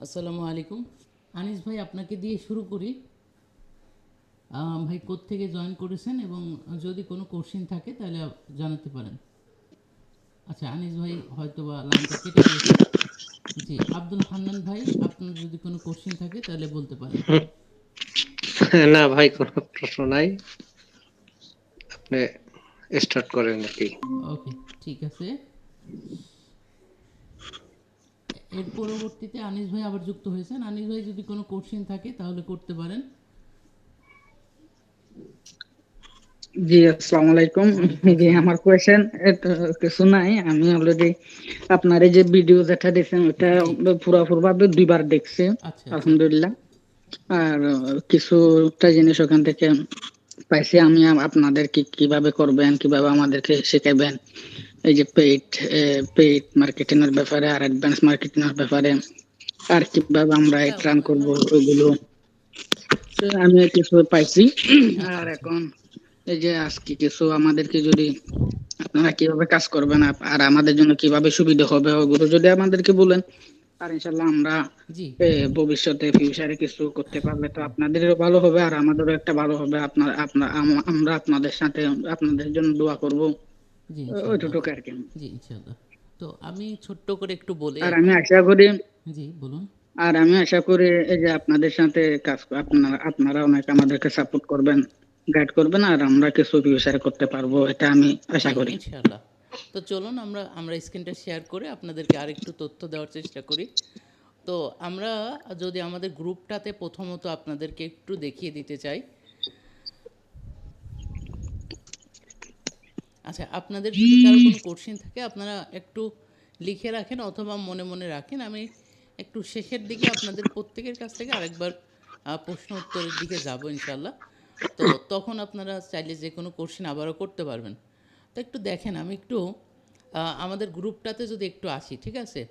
আসসালামু আলাইকুম। আনিস ভাই, আপনাকে দিয়ে শুরু করি। ভাই কোত্থেকে জয়েন করেছেন এবং যদি কোনো কোশ্চেন থাকে তাহলে জানাতে পারেন। আচ্ছা, আনিস ভাই হয়তো বা লাইনটা কেটে গিয়েছে। জি, আব্দুল হান্নান ভাই, আপনার যদি কোনো কোশ্চেন থাকে তাহলে বলতে পারেন। না ভাই, কোনো প্রশ্ন নাই। আপনি স্টার্ট করেন নাকি? ওকে, ঠিক আছে। এর পরবর্তীতে আনিস ভাই আবার যুক্ত হয়েছেন। আনিস ভাই যদি কোনো কোশ্চেন থাকে তাহলে করতে পারেন। জি, আসসালামু আলাইকুম। ওয়ালাইকুম জি, আসসালাম। আমার কোয়েশ্চেন কিছু নাই। আমি অলরেডি আপনার এই যে ভিডিও যেটা দেখছেন ওটা জি। পুরোপুরি ভাবে 2বার দেখছি, আচ্ছা আচ্ছা। আলহামদুলিল্লাহ। আর কিছুটা জিনিস ওখান থেকে পাইছি। আমি আপনাদেরকে কিভাবে করবেন, কিভাবে আমাদেরকে শেখাবেন, এই যে পেইড মার্কেটিং এর ব্যাপারে আর অ্যাডভান্স মার্কেটিং এর ব্যাপারে, আর কিভাবে আমরা এটা এটা রান করব, আমার। ওইগুলো তো আমি কিছু পাইছি। আচ্ছা আর আচ্ছা। এখন এই যে আজকে কিছু আমাদেরকে যদি আপনারা কিভাবে কাজ করবেন আর আমাদের জন্য কিভাবে সুবিধা হবে ওগুলো যদি আমাদেরকে বলেন, আর ইনশাল্লাহ আমরা জি ভবিষ্যতে ফিউচারে কিছু করতে পারলে তো আপনাদেরও ভালো হবে আর আমাদেরও একটা ভালো হবে। আপনার আপনার আমরা আপনাদের সাথে আপনাদের জন্য দোয়া করব, জি ইনশাল্লাহ। ওইটুকু আর কি। জি ইনশাল্লাহ। তো আমি ছোট্ট করে একটু বলি আর আমি এখন। আশা করি জি বলুন। এই যে আপনাদের সাথে আপনারা আপনারা অনেক আমাদেরকে সাপোর্ট করবেন, গাইড করবেন, আর আমরা কিছু ফিউচারে করতে পারবো, এটা আমি আশা জি করি। ইনশাআল্লাহ। তো চলুন আমরা আমরা স্ক্রিনটা শেয়ার করে আপনাদেরকে আরেকটু তথ্য দেওয়ার চেষ্টা করি। তো আমরা যদি আমাদের গ্রুপটাতে প্রথমত আপনাদেরকে একটু দেখিয়ে দিতে চাই। আচ্ছা, আপনাদের যদি কারো কোনো কোশ্চেন থাকে আপনারা একটু লিখে রাখেন অথবা মনে মনে রাখেন। আমি একটু শেষের দিকে আপনাদের প্রত্যেকের কাছ থেকে আরেকবার প্রশ্ন উত্তরের দিকে যাব ইনশাআল্লাহ। তো তখন আপনারা চাইলে যে কোনো কোশ্চেন আবারও করতে পারবেন। তো একটু দেখেন, আমি একটু আমাদের গ্রুপটাতে যদি একটু আসি, ঠিক আছে?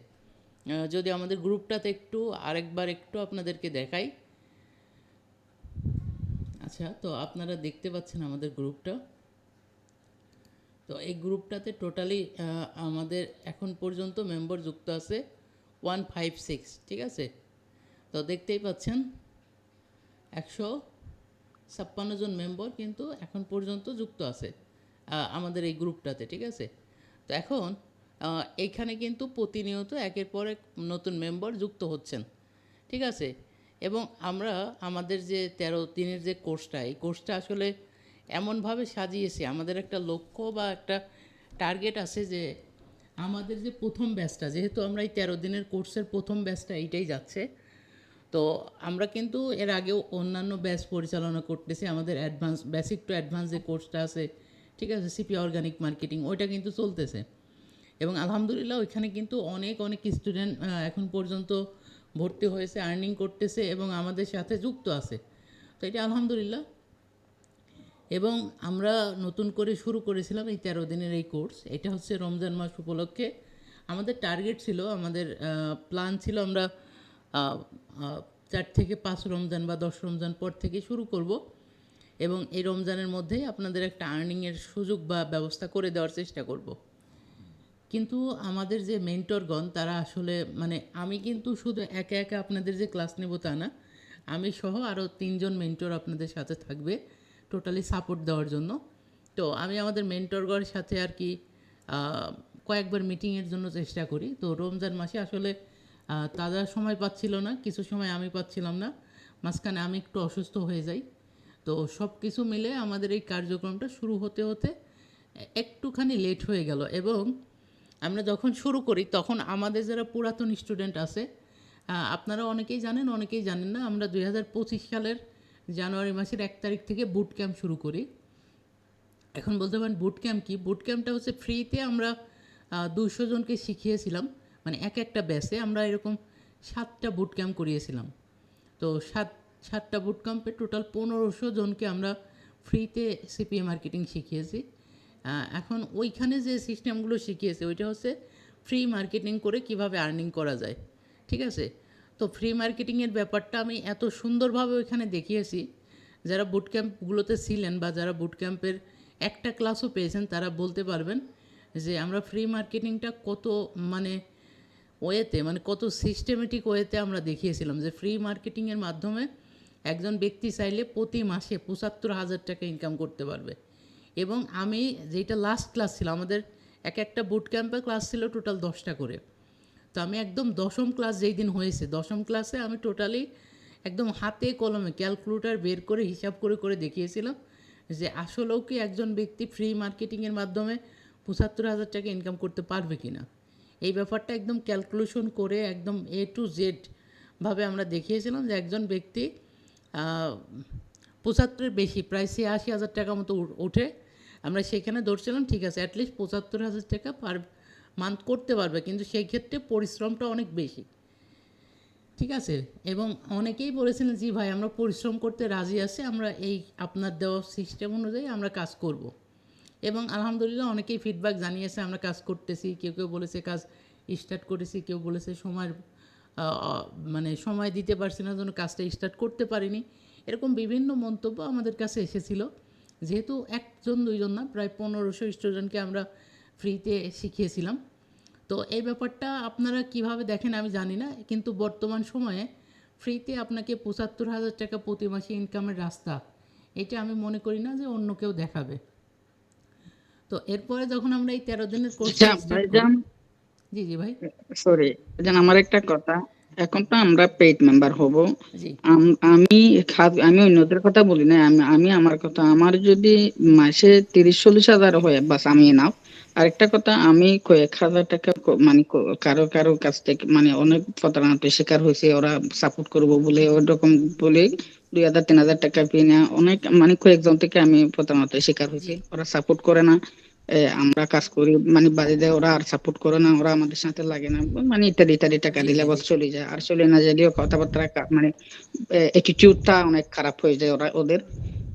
যদি আমাদের গ্রুপটাতে একটু আরেকবার একটু আপনাদেরকে দেখাই। আচ্ছা, তো আপনারা দেখতে পাচ্ছেন আমাদের গ্রুপটা। তো এই গ্রুপটাতে টোটালি আমাদের এখন পর্যন্ত মেম্বার যুক্ত আছে 156, ঠিক আছে? তো দেখতেই পাচ্ছেন 156 জন মেম্বার কিন্তু এখন পর্যন্ত যুক্ত আছে আমাদের এই গ্রুপটাতে, ঠিক আছে? তো এখন এইখানে কিন্তু প্রতিনিয়ত একের পর এক নতুন মেম্বার যুক্ত হচ্ছেন, ঠিক আছে? এবং আমরা আমাদের যে 13 দিনের যে কোর্সটা, এই কোর্সটা আসলে এমনভাবে সাজিয়েছি, আমাদের একটা লক্ষ্য বা একটা টার্গেট আছে যে আমাদের যে প্রথম ব্যাচটা, যেহেতু আমরা এই 13 দিনের কোর্সের প্রথম ব্যাচটা এইটাই যাচ্ছে, তো আমরা কিন্তু এর আগেও অন্যান্য ব্যাচ পরিচালনা করতেছি। আমাদের অ্যাডভান্স, বেসিক টু অ্যাডভান্স যে কোর্সটা আছে, ঠিক আছে, সিপি অর্গানিক মার্কেটিং, ওইটা কিন্তু চলতেছে। এবং আলহামদুলিল্লাহ ওইখানে কিন্তু অনেক অনেক স্টুডেন্ট এখন পর্যন্ত ভর্তি হয়েছে, আর্নিং করতেছে এবং আমাদের সাথে যুক্ত আছে। তো এটা আলহামদুলিল্লাহ। এবং আমরা নতুন করে শুরু করেছিলাম এই 13 দিনের এই কোর্স। এটা হচ্ছে রমজান মাস উপলক্ষে আমাদের টার্গেট ছিল, আমাদের প্ল্যান ছিল আমরা আহ, আহ, 4 থেকে 5 রমজান বা 10 রমজান পর থেকে শুরু করব এবং এই রমজানের মধ্যেই আপনাদের একটা আর্নিংয়ের সুযোগ বা ব্যবস্থা করে দেওয়ার চেষ্টা করব। কিন্তু আমাদের যে মেন্টরগণ তারা আসলে, মানে আমি কিন্তু শুধু একা একা আপনাদের যে ক্লাস নেব তা না, আমি সহ আরও 3 জন মেন্টর আপনাদের সাথে থাকবে টোটালি সাপোর্ট দেওয়ার জন্য। তো আমি আমাদের মেন্টরগণের সাথে আর কি কয়েকবার মিটিংয়ের জন্য চেষ্টা করি। তো রমজান মাসে আসলে তারা সময় পাচ্ছিল না, কিছু সময় আমি পাচ্ছিলাম না, মাঝখানে আমি একটু অসুস্থ হয়ে যাই। তো সব কিছু মিলে আমাদের এই কার্যক্রমটা শুরু হতে হতে একটুখানি লেট হয়ে গেল। এবং আমরা যখন শুরু করি তখন আমাদের যারা পুরাতন স্টুডেন্ট আছে, আপনারা অনেকেই জানেন অনেকেই জানেন না, আমরা 2025 সালের জানুয়ারি মাসের 1 তারিখ থেকে বুট ক্যাম্প শুরু করি। এখন বলতে পারেন বুট ক্যাম্প কি? বুট ক্যাম্পটা হচ্ছে ফ্রিতে আমরা 200 জনকে শিখিয়েছিলাম। মানে এক একটা ব্যাচে আমরা এরকম 7টা বুট ক্যাম্প করিয়েছিলাম। তো সাতটা বুট ক্যাম্পে টোটাল 1500 জনকে আমরা ফ্রিতে সিপিএ মার্কেটিং শিখিয়েছি। এখন ওইখানে যে সিস্টেমগুলো শিখিয়েছে ওইটা হচ্ছে ফ্রি মার্কেটিং করে কিভাবে আর্নিং করা যায়, ঠিক আছে? তো ফ্রি মার্কেটিংয়ের ব্যাপারটা আমি এত সুন্দরভাবে ওইখানে দেখিয়েছি, যারা বুট ক্যাম্পগুলোতে ছিলেন বা যারা বুট ক্যাম্পের একটা ক্লাসও পেয়েছেন তারা বলতে পারবেন যে আমরা ফ্রি মার্কেটিংটা কত, মানে ওয়েতে মানে কত সিস্টেমেটিক ওয়েতে আমরা দেখিয়েছিলাম যে ফ্রি মার্কেটিংয়ের মাধ্যমে একজন ব্যক্তি চাইলে প্রতি মাসে ৭৫,০০০ টাকা ইনকাম করতে পারবে। এবং আমি যেটা লাস্ট ক্লাস ছিল আমাদের, এক একটা বুট ক্যাম্পে ক্লাস ছিল টোটাল 10টা করে। তো আমি একদম দশম ক্লাস যেই দিন হয়েছে, দশম ক্লাসে আমি টোটালি একদম হাতে কলমে ক্যালকুলেটর বের করে হিসাব করে করে দেখিয়েছিলাম যে আসলেও কি একজন ব্যক্তি ফ্রি মার্কেটিংয়ের মাধ্যমে ৭৫,০০০ টাকা ইনকাম করতে পারবে কি না। এই ব্যাপারটা একদম ক্যালকুলেশন করে একদম A to Z ভাবে আমরা দেখিয়েছিলাম যে একজন ব্যক্তি ৭৫-এর বেশি প্রায় ৮৬,০০০ টাকা মতো ওঠে। আমরা সেখানে ধরছিলাম ঠিক আছে অ্যাটলিস্ট ৭৫,০০০ টাকা পার মান্থ করতে পারবে, কিন্তু সেই ক্ষেত্রে পরিশ্রমটা অনেক বেশি, ঠিক আছে। এবং অনেকেই বলেছিলেন জি ভাই আমরা পরিশ্রম করতে রাজি আছি, আমরা এই আপনার দেওয়া সিস্টেম অনুযায়ী আমরা কাজ করব। এবং আলহামদুলিল্লাহ অনেকেই ফিডব্যাক জানিয়েছে আমরা কাজ করতেছি, কেউ কেউ বলেছে কাজ স্টার্ট করেছি, কেউ বলেছে সময়ের মানে সময় দিতে পারছি না জন্য কাজটা স্টার্ট করতে পারিনি। এরকম বিভিন্ন মন্তব্য আমাদের কাছে এসেছিলো। যেহেতু একজন দুইজন না প্রায় ১৫০০ স্টুডেন্টকে আমরা ফ্রিতে শিখিয়েছিলাম। তো এই ব্যাপারটা আপনারা কিভাবে দেখেন আমি জানি না, কিন্তু বর্তমান সময়ে ফ্রিতে আপনাকে ৭৫,০০০ টাকা প্রতি মাসে ইনকামের রাস্তা, এটা আমি মনে করি না যে অন্য কেউ দেখাবে। তো এরপরে যখন আমরা এই ১৩ দিনের কোর্সটা আচ্ছা স্টার্ট করি, ভাইজান, জি জি ভাই, সরি ভাইজান, আমার একটা কথা। এখন তো আমরা পেইড মেম্বার হব। জি আমি আমি অন্যদের কথা বলি না, আমি আমার কথা, আমার যদি মাসে ৩০-৪০ হাজার হয় বাস আমি নাও। আরেকটা কথা, আমি কয়েক হাজার টাকা মানে কারো কারো কাছ থেকে মানে অনেক প্রতারণার শিকার হয়েছে, ওরা সাপোর্ট করবো বলে ওরকম বলে ২,০০০-৩,০০০ টাকা পেয়ে নেওয়া অনেক মানে কয়েকজন থেকে আমি প্রতারণার শিকার জি হয়েছি। ওরা সাপোর্ট করে না, আমরা কাজ করি মানে বাজে দেয়, ওরা আর সাপোর্ট করে না, ওরা আমাদের সাথে লাগে না, মানে ইত্যাদি ইত্যাদি, টাকা জি দিলে জি জি বস চলে যায়, আর চলে না যদিও কথাবার্তা মানে অ্যাটিটিউডটা অনেক খারাপ হয়ে যায় ওদের।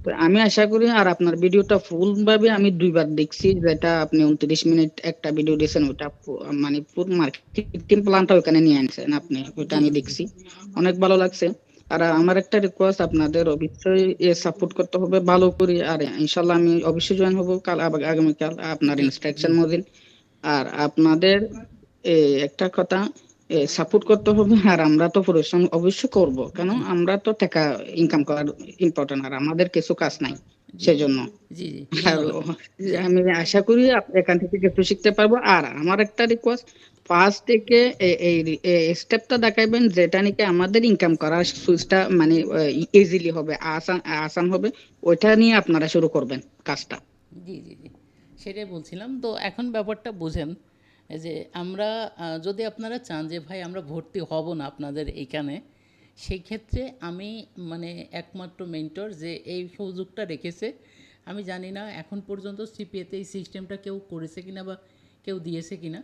তো আমি আশা করি, আর আপনার ভিডিওটা ফুল ভাবে আমি ২ বার দেখছি, যেটা আপনি ২৯ মিনিট একটা ভিডিও দিয়েছেন, ওটা মানে পুরো মার্কেটিং প্ল্যানটা ওখানে নিয়ে আনছেন আপনি, ওটা জি আমি জি দেখছি, অনেক ভালো লাগছে। আর আমার একটা রিকোয়েস্ট, আপনাদের অবশ্যই সাপোর্ট করতে হবে ভালো করে, আর ইনশাল্লাহ আমি অবশ্যই জয়েন হবো কাল আগামীকাল আপনার জি জি ইনস্ট্রাকশন মধ্যে। আর আপনাদের একটা কথা, সাপোর্ট করতে হবে, আর আমরা তো পরিশ্রম অবশ্যই করব, কেন জি আমরা তো টাকা ইনকাম করার ইম্পর্টেন্ট, আর আমাদের কিছু কাজ নাই জি সেজন্য। জি জি আর ধন্যবাদ। জি আমি আশা করি এখান থেকে কিছু শিখতে পারবো। আর আমার একটা রিকোয়েস্ট, ফার্স্ট থেকে এই স্টেপটা দেখাইবেন যেটা নাকি আমাদের ইনকাম করার সুইচটা মানে ইজিলি হবে, আসান আসান হবে, ওইটা নিয়ে আপনারা শুরু করবেন কাজটা। জি জি জি সেটাই বলছিলাম। তো এখন ব্যাপারটা বুঝেন যে আমরা যদি আপনারা চান যে ভাই আমরা ভর্তি হব না আপনাদের এইখানে, সেই ক্ষেত্রে আমি মানে একমাত্র মেন্টর যে এই সুযোগটা রেখেছে, আমি জানি না এখন পর্যন্ত সিপিএতে এই সিস্টেমটা কেউ করেছে কিনা বা কেউ দিয়েছে কিনা।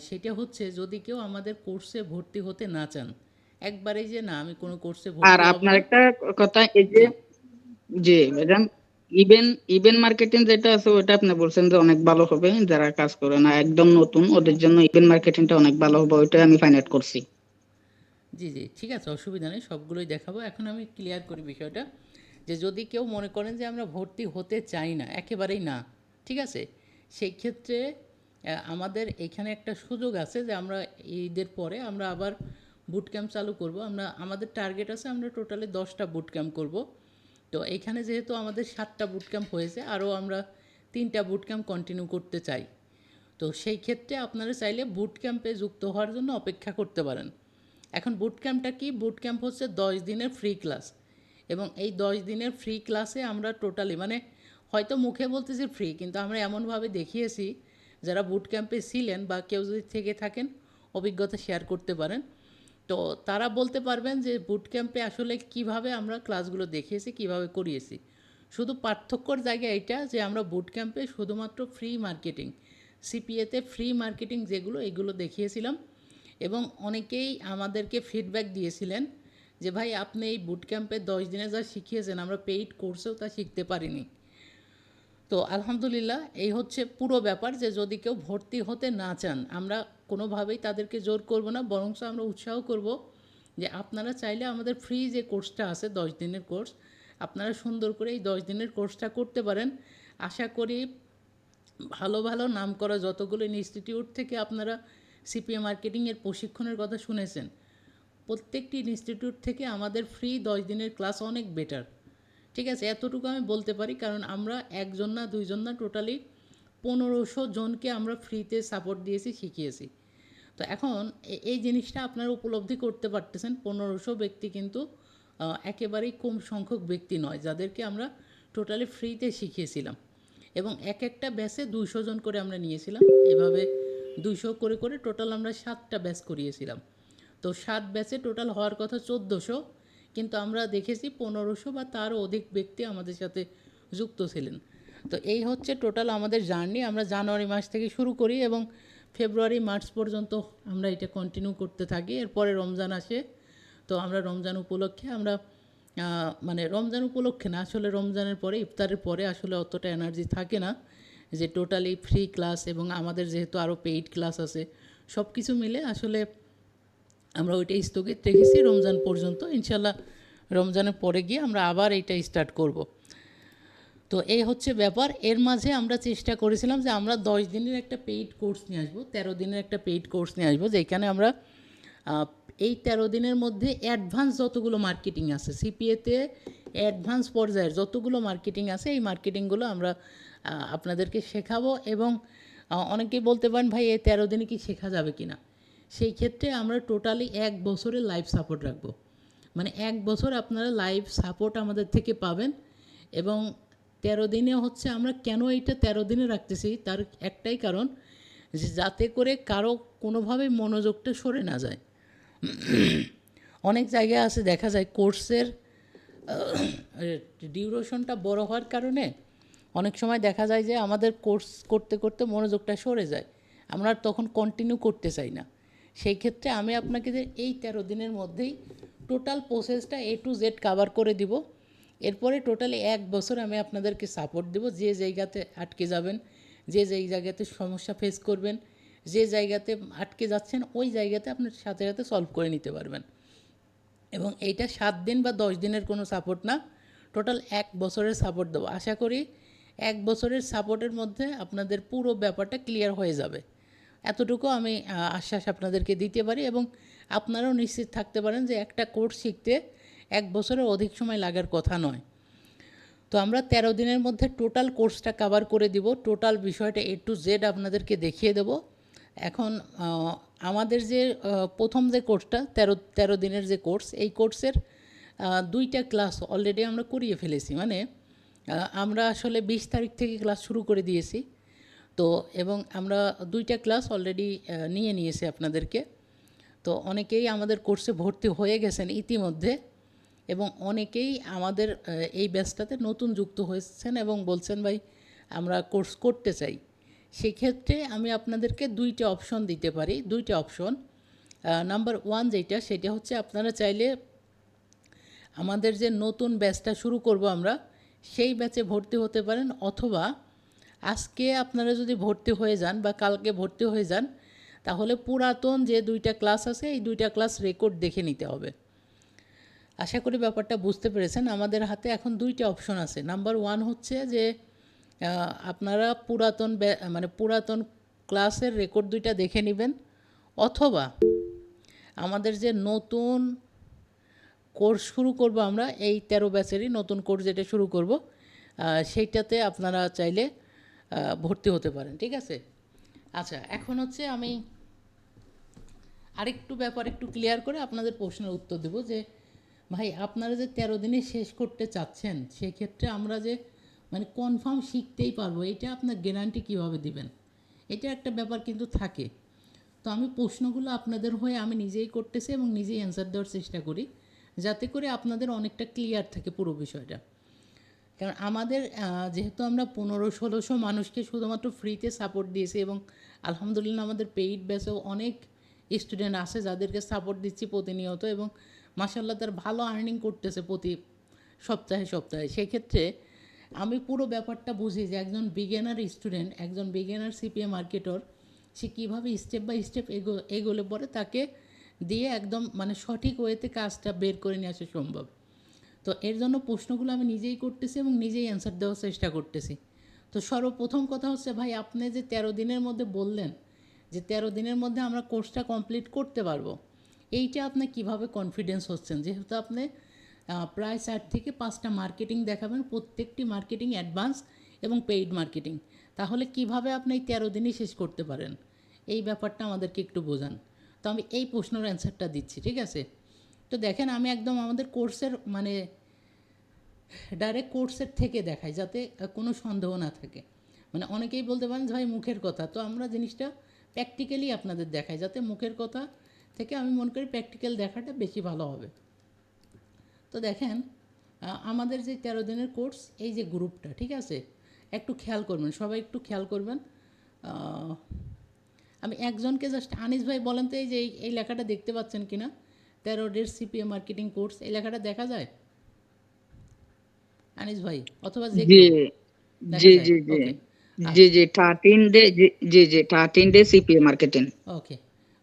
সেটা হচ্ছে যদি কেউ আমাদের কোর্সে ভর্তি হতে না চান, একবারেই যে না আমি কোনো কোর্সে আর ভর্তি হব আপনার না। একটা কথা, এই যে জি জি ম্যাডাম, ইভেন্ট মার্কেটিং যেটা আছে ওটা আপনি বলছেন যে অনেক ভালো হবে, যারা কাজ করে না একদম নতুন ওদের জন্য ইভেন্ট মার্কেটিংটা অনেক ভালো হবে, ওইটা আমি ফাইন্ড আউট করছি। জি জি ঠিক আছে, অসুবিধা নেই, সবগুলোই দেখাবো। এখন আমি ক্লিয়ার করি বিষয়টা যে যদি কেউ মনে করেন যে আমরা ভর্তি হতে চাই না, একেবারেই না, ঠিক আছে, সেই ক্ষেত্রে আমাদের এখানে একটা সুযোগ আছে যে আমরা ঈদের পরে আমরা আবার বুট ক্যাম্প চালু করব। আমাদের টার্গেট আছে আমরা টোটালি 10টা বুট ক্যাম্প করব। তো এইখানে যেহেতু আমাদের 7টা বুট ক্যাম্প হয়েছে, আরও আমরা 3টা বুট ক্যাম্প কন্টিনিউ করতে চাই। তো সেই ক্ষেত্রে আপনারা চাইলে বুট ক্যাম্পে যুক্ত হওয়ার জন্য অপেক্ষা করতে পারেন। এখন বুট ক্যাম্পটা কি? বুট ক্যাম্প হচ্ছে 10 দিনের ফ্রি ক্লাস, এবং এই 10 দিনের ফ্রি ক্লাসে আমরা টোটালি মানে হয়তো মুখে বলতেছি ফ্রি, কিন্তু আমরা এমনভাবে দেখিয়েছি যারা বুট ক্যাম্পে ছিলেন বা কেউ যদি থেকে থাকেন অভিজ্ঞতা শেয়ার করতে পারেন, তো তারা বলতে পারবেন যে বুট ক্যাম্পে আসলে কিভাবে আমরা ক্লাসগুলো দেখিয়েছি, কিভাবে করিয়েছি। শুধু পার্থক্যর জায়গা এটা যে আমরা বুট ক্যাম্পে শুধুমাত্র ফ্রি মার্কেটিং, সিপিএতে ফ্রি মার্কেটিং যেগুলো এগুলো দেখিয়েছিলাম। এবং অনেকেই আমাদেরকে ফিডব্যাক দিয়েছিলেন যে ভাই আপনি এই বুট ক্যাম্পে 10 দিনে যা শিখিয়েছেন আমরা পেইড কোর্সেও তা শিখতে পারিনি। তো আলহামদুলিল্লাহ এই হচ্ছে পুরো ব্যাপার, যে যদি কেউ ভর্তি হতে না চান আমরা কোনোভাবেই তাদেরকে জোর করব না, বরং আমরা উৎসাহ করব যে আপনারা চাইলে আমাদের ফ্রি যে কোর্সটা আছে 10 দিনের কোর্স, আপনারা সুন্দর করে এই 10 দিনের কোর্সটা করতে পারেন। আশা করি ভালো ভালো নামকরা যতগুলো ইনস্টিটিউট থেকে আপনারা সিপিএ মার্কেটিংয়ের প্রশিক্ষণের কথা শুনেছেন, প্রত্যেকটি ইনস্টিটিউট থেকে আমাদের ফ্রি 10 দিনের ক্লাস অনেক বেটার। ঠিক আছে, এতটুকু আমি বলতে পারি, কারণ আমরা একজন না দুইজন না, টোটালি 1500 জনকে আমরা ফ্রিতে সাপোর্ট দিয়েছি, শিখিয়েছি। তো এখন এই জিনিসটা আপনারা উপলব্ধি করতে পারতেছেন, 1500 ব্যক্তি কিন্তু একেবারেই কম সংখ্যক ব্যক্তি নয়, যাদেরকে আমরা টোটালি ফ্রিতে শিখিয়েছিলাম। এবং এক একটা ব্যাচে 200 জন করে আমরা নিয়েছিলাম, এভাবে 200 করে করে টোটাল আমরা 7টা ব্যাচ করিয়েছিলাম। তো 7 ব্যাচে টোটাল হওয়ার কথা 1400, কিন্তু আমরা দেখেছি 1500 বা তারও অধিক ব্যক্তি আমাদের সাথে যুক্ত ছিলেন। তো এই হচ্ছে টোটাল আমাদের জার্নি। আমরা জানুয়ারি মাস থেকে শুরু করি এবং ফেব্রুয়ারি মার্চ পর্যন্ত আমরা এটা কন্টিনিউ করতে থাকি। এরপরে রমজান আসে, তো আমরা রমজান উপলক্ষে আমরা মানে রমজান উপলক্ষে না, আসলে রমজানের পরে, ইফতারের পরে আসলে অতটা এনার্জি থাকে না যে টোটালি ফ্রি ক্লাস, এবং আমাদের যেহেতু আরও পেইড ক্লাস আছে, সব কিছু মিলে আসলে আমরা ওইটা স্থগিত রেখেছি রমজান পর্যন্ত। ইনশাল্লাহ রমজানের পরে গিয়ে আমরা আবার এইটা স্টার্ট করব। তো এই হচ্ছে ব্যাপার। এর মাঝে আমরা চেষ্টা করেছিলাম যে আমরা 10 দিনের একটা পেইড কোর্স নিয়ে আসবো, 13 দিনের একটা পেইড কোর্স নিয়ে আসবো, যেখানে আমরা এই 13 দিনের মধ্যে অ্যাডভান্স যতগুলো মার্কেটিং আছে, সিপিএতে অ্যাডভান্স পর্যায়ের যতগুলো মার্কেটিং আছে, এই মার্কেটিংগুলো আমরা আপনাদেরকে শেখাবো। এবং অনেকেই বলতে পারেন, ভাই এই 13 দিনে কি শেখা যাবে কি না? সেই ক্ষেত্রে আমরা টোটালি 1 বছরের লাইভ সাপোর্ট রাখবো, মানে 1 বছর আপনারা লাইভ সাপোর্ট আমাদের থেকে পাবেন। এবং 13 দিনে হচ্ছে আমরা কেন এইটা 13 দিনে রাখতেছি, তার একটাই কারণ, যে যাতে করে কারো কোনোভাবেই মনোযোগটা সরে না যায়। অনেক জায়গায় আছে, দেখা যায় কোর্সের ডিউরেশনটা বড় হওয়ার কারণে অনেক সময় দেখা যায় যে আমাদের কোর্স করতে করতে মনোযোগটা সরে যায়, আমরা তখন কন্টিনিউ করতে চাই না। সেই ক্ষেত্রে আমি আপনাকে যে এই 13 দিনের মধ্যেই টোটাল প্রসেসটা A to Z কাভার করে দিব। এরপরে টোটালি 1 বছর আমি আপনাদেরকে সাপোর্ট দেব, যে জায়গাতে আটকে যাবেন, যে জায়গাতে সমস্যা ফেস করবেন, যে জায়গাতে আটকে যাচ্ছেন, ওই জায়গাতে আপনার সাথে সাথে সলভ করে নিতে পারবেন। এবং এইটা 7 দিন বা 10 দিনের কোনো সাপোর্ট না, টোটাল 1 বছরের সাপোর্ট দেবো। আশা করি 1 বছরের সাপোর্টের মধ্যে আপনাদের পুরো ব্যাপারটা ক্লিয়ার হয়ে যাবে, এতটুকু আমি আশ্বাস আপনাদেরকে দিতে পারি। এবং আপনারাও নিশ্চিত থাকতে পারেন যে একটা কোর্স শিখতে 1 বছরের অধিক সময় লাগার কথা নয়। তো আমরা 13 দিনের মধ্যে টোটাল কোর্সটা কভার করে দিব, টোটাল বিষয়টা A to Z আপনাদেরকে দেখিয়ে দেব। এখন আমাদের যে প্রথম যে কোর্সটা 13 দিনের যে কোর্স, এই কোর্সের 2টা ক্লাস অলরেডি আমরা করিয়ে ফেলেছি। মানে আমরা আসলে 20 তারিখ থেকে ক্লাস শুরু করে দিয়েছি। তো এবং আমরা 2টা ক্লাস অলরেডি নিয়ে নিয়েছি আপনাদেরকে। তো অনেকেই আমাদের কোর্সে ভর্তি হয়ে গেছেন ইতিমধ্যে, এবং অনেকেই আমাদের এই ব্যাচটাতে নতুন যুক্ত হয়েছেন এবং বলছেন, ভাই আমরা কোর্স করতে চাই। সেক্ষেত্রে আমি আপনাদেরকে 2টা অপশন দিতে পারি। 2টা অপশন, নাম্বার 1 যেটা, সেটা হচ্ছে আপনারা চাইলে আমাদের যে নতুন ব্যাচটা শুরু করব আমরা, সেই ব্যাচে ভর্তি হতে পারেন, অথবা আজকে আপনারা যদি ভর্তি হয়ে যান বা কালকে ভর্তি হয়ে যান, তাহলে পুরাতন যে 2টা ক্লাস আছে, এই 2টা ক্লাস রেকর্ড দেখে নিতে হবে। আশা করি ব্যাপারটা বুঝতে পেরেছেন। আমাদের হাতে এখন 2টা অপশন আছে। নাম্বার 1 হচ্ছে যে আপনারা পুরাতন ক্লাসের রেকর্ড 2টা দেখে নেবেন, অথবা আমাদের যে নতুন কোর্স শুরু করব আমরা, এই 13 ব্যাচেরই নতুন কোর্স যেটা শুরু করব, সেইটাতে আপনারা চাইলে ভর্তি হতে পারেন। ঠিক আছে? আচ্ছা, এখন হচ্ছে আমি আরেকটু ব্যাপার একটু ক্লিয়ার করে আপনাদের প্রশ্নের উত্তর দেব, যে ভাই আপনারা যে 13 দিনে শেষ করতে চাচ্ছেন, সেক্ষেত্রে আমরা যে মানে কনফার্ম শিখতেই পারবো, এটা আপনার গ্যারান্টি কীভাবে দিবেন? এটা একটা ব্যাপার কিন্তু থাকে। তো আমি প্রশ্নগুলো আপনাদের হয়ে আমি নিজেই করতেছি এবং নিজেই অ্যান্সার দেওয়ার চেষ্টা করি, যাতে করে আপনাদের অনেকটা ক্লিয়ার থাকে পুরো বিষয়টা। কারণ আমাদের যেহেতু আমরা 1500-1600 মানুষকে শুধুমাত্র ফ্রিতে সাপোর্ট দিয়েছি, এবং আলহামদুলিল্লাহ আমাদের পেইড ব্যাচেও অনেক স্টুডেন্ট আছে যাদেরকে সাপোর্ট দিচ্ছি প্রতিনিয়ত, এবং মাশাআল্লাহ তার ভালো আর্নিং করতেছে প্রতি সপ্তাহে সপ্তাহে। সেক্ষেত্রে আমি পুরো ব্যাপারটা বুঝি যে একজন বিগিনার স্টুডেন্ট, একজন বিগিনার সিপিএ মার্কেটর, সে কীভাবে স্টেপ বাই স্টেপ এগোলে পরে তাকে দিয়ে একদম মানে সঠিক ওয়েতে কাজটা বের করে নিয়ে আসা সম্ভব। তো এর জন্য প্রশ্নগুলো আমি নিজেই করতেছি এবং নিজেই অ্যান্সার দেওয়ার চেষ্টা করতেছি। তো সর্বপ্রথম কথা হচ্ছে, ভাই আপনি যে 13 দিনের মধ্যে বললেন যে 13 দিনের মধ্যে আমরা কোর্সটা কমপ্লিট করতে পারবো, এইটা আপনি কিভাবে কনফিডেন্স হচ্ছেন? যেহেতু আপনি প্রায় 4 থেকে 5টা মার্কেটিং দেখাবেন, প্রত্যেকটি মার্কেটিং অ্যাডভান্স এবং পেইড মার্কেটিং, তাহলে কিভাবে আপনি এই 13 দিনই শেষ করতে পারেন? এই ব্যাপারটা আমাদেরকে একটু বোঝান। তো আমি এই প্রশ্নের অ্যান্সারটা দিচ্ছি, ঠিক আছে? তো দেখেন, আমি একদম আমাদের কোর্সের মানে ডাইরেক্ট কোর্সের থেকে দেখাই, যাতে কোনো সন্দেহ না থাকে। মানে অনেকেই বলতে পারেন যে ভাই মুখের কথা, তো আমরা জিনিসটা প্র্যাকটিক্যালি আপনাদের দেখাই, যাতে মুখের কথা থেকে আমি মনে করি প্র্যাকটিক্যাল দেখাটা বেশি ভালো হবে। তো দেখেন, আমাদের যে 13 দিনের কোর্স, এই যে গ্রুপটা, ঠিক আছে, একটু খেয়াল করবেন, সবাই একটু খেয়াল করবেন। আমি একজনকে জাস্ট, আনিস ভাই বলেন তো, এই যে এই লেখাটা দেখতে পাচ্ছেন কিনা, 13 ডের সিপিএ মার্কেটিং কোর্স, এই লেখাটা দেখা যায় আনিস ভাই, অথবা যে জি কেউ? দেখা জি যায়, জি জি ওকে। জি আচ্ছা, জি 13 ডে, জি জি 13 ডে সিপিএ মার্কেটিং। ওকে,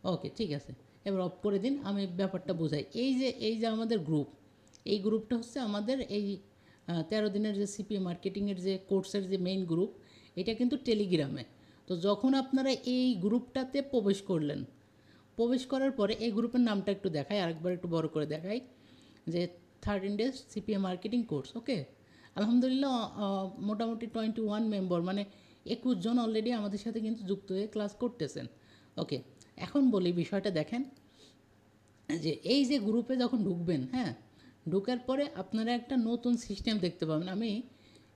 ওকে, ঠিক আছে। এবার অফ করে দিন, আমি ব্যাপারটা বোঝাই। এই যে আমাদের গ্রুপ, এই গ্রুপটা হচ্ছে আমাদের এই 13 দিনের যে সিপিএ মার্কেটিংয়ের যে কোর্সের যে মেইন গ্রুপ, এটা কিন্তু টেলিগ্রামে। তো যখন আপনারা এই গ্রুপটাতে প্রবেশ করলেন, প্রবেশ করার পরে এই গ্রুপের নামটা একটু দেখাই, আরেকবার একটু বড় করে দেখাই, যে 13 ডেজ সিপিএ মার্কেটিং কোর্স, ওকে। আলহামদুলিল্লাহ, মোটামুটি 21 মেম্বার, মানে 21 জন অলরেডি আমাদের সাথে কিন্তু যুক্ত হয়ে ক্লাস করতেছেন, ওকে। এখন বলি বিষয়টা, দেখেন যে এই যে গ্রুপে যখন ঢুকবেন, হ্যাঁ, ঢোকার পরে আপনারা একটা নতুন সিস্টেম দেখতে পাবেন। আমি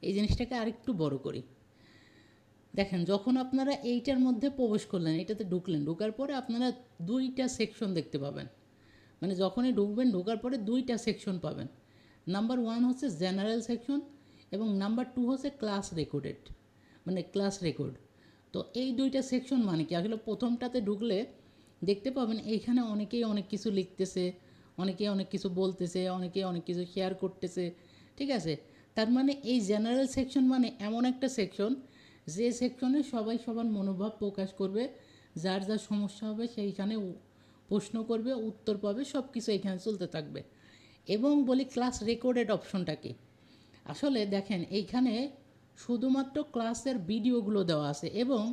এই জিনিসটাকে আরেকটু বড় করি। দেখেন, যখন আপনারা এইটার মধ্যে প্রবেশ করলেন, এটাতে ঢুকলেন, ঢোকার পরে আপনারা 2টা সেকশন দেখতে পাবেন। মানে যখনই ঢুকবেন, ঢোকার পরে 2টা সেকশন পাবেন। নাম্বার 1 হচ্ছে জেনারেল সেকশন, এবং নাম্বার 2 হচ্ছে ক্লাস রেকর্ডেড, মানে ক্লাস রেকর্ড। তো এই 2টা সেকশন মানে কি? আসলে প্রথমটাতে ঢুকলে দেখতে পাবেন এইখানে অনেকেই অনেক কিছু লিখতেছে, অনেকেই অনেক কিছু বলতেছে, অনেকেই অনেক কিছু শেয়ার করতেছে, ঠিক আছে? তার মানে এই জেনারেল সেকশন মানে এমন একটা সেকশন, যে সেকশনে সবাই সবার মনোভাব প্রকাশ করবে, যার যা সমস্যা হবে সেইখানে প্রশ্ন করবে, উত্তর পাবে, সব কিছু এখানে চলতে থাকবে। এবং বলি ক্লাস রেকর্ডেড অপশনটা কি? আসলে দেখেন, এইখানে শুধুমাত্র ক্লাসের ভিডিওগুলো দেওয়া আছে, এবং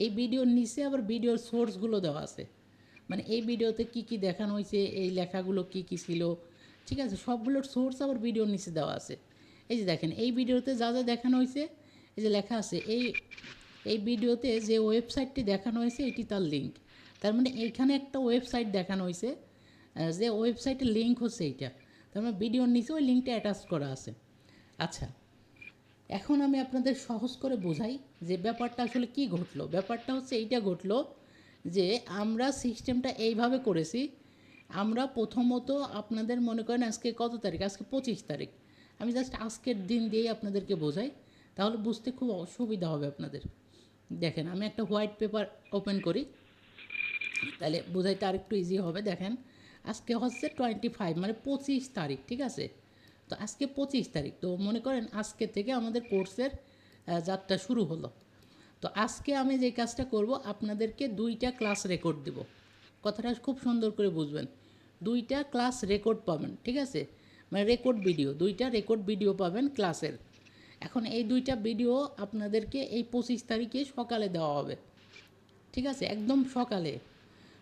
এই ভিডিওর নিচে আবার ভিডিওর সোর্সগুলো দেওয়া আছে। মানে এই ভিডিওতে কি কি দেখানো হয়েছে, এই লেখাগুলো কি কি ছিল, ঠিক আছে, সবগুলোর সোর্স আবার ভিডিওর নিচে দেওয়া আছে। এই যে দেখেন, এই ভিডিওতে যা যা দেখানো হয়েছে, এই যে লেখা আছে, এই ভিডিওতে যে ওয়েবসাইটটি দেখানো হয়েছে এটি তার লিঙ্ক। তার মানে এইখানে একটা ওয়েবসাইট দেখানো হয়েছে, যে ওয়েবসাইটের লিঙ্ক হচ্ছে এইটা। তার মানে ভিডিওর নিচে ওই লিঙ্কটা অ্যাটাচ করা আছে। আচ্ছা, এখন আমি আপনাদের সহজ করে বোঝাই যে ব্যাপারটা আসলে কি ঘটলো। ব্যাপারটা হচ্ছে এইটা ঘটলো, যে আমরা সিস্টেমটা এইভাবে করেছি। আমরা প্রথমত আপনাদের, মনে করেন আজকে কত তারিখ? আজকে 25 তারিখ। আমি জাস্ট আজকের দিন দিয়েই আপনাদেরকে বোঝাই, তাহলে বুঝতে খুব অসুবিধা হবে আপনাদের। দেখেন, আমি একটা হোয়াইট পেপার ওপেন করি, তাহলে বোঝাইতে আরেকটু ইজি হবে। দেখেন, আজকে হচ্ছে 25, মানে 25 তারিখ, ঠিক আছে? তো আজকে 25 তারিখ, তো মনে করেন আজকে থেকে আমাদের কোর্সের যাত্রা শুরু হলো। তো আজকে আমি যে কাজটা করব, আপনাদেরকে 2টা ক্লাস রেকর্ড দেব। কথাটা খুব সুন্দর করে বুঝবেন। 2টা ক্লাস রেকর্ড পাবেন, ঠিক আছে? মানে রেকর্ড ভিডিও, 2টা রেকর্ড ভিডিও পাবেন ক্লাসের। এখন এই 2টা ভিডিও আপনাদেরকে এই 25 তারিখে সকালে দেওয়া হবে, ঠিক আছে? একদম সকালে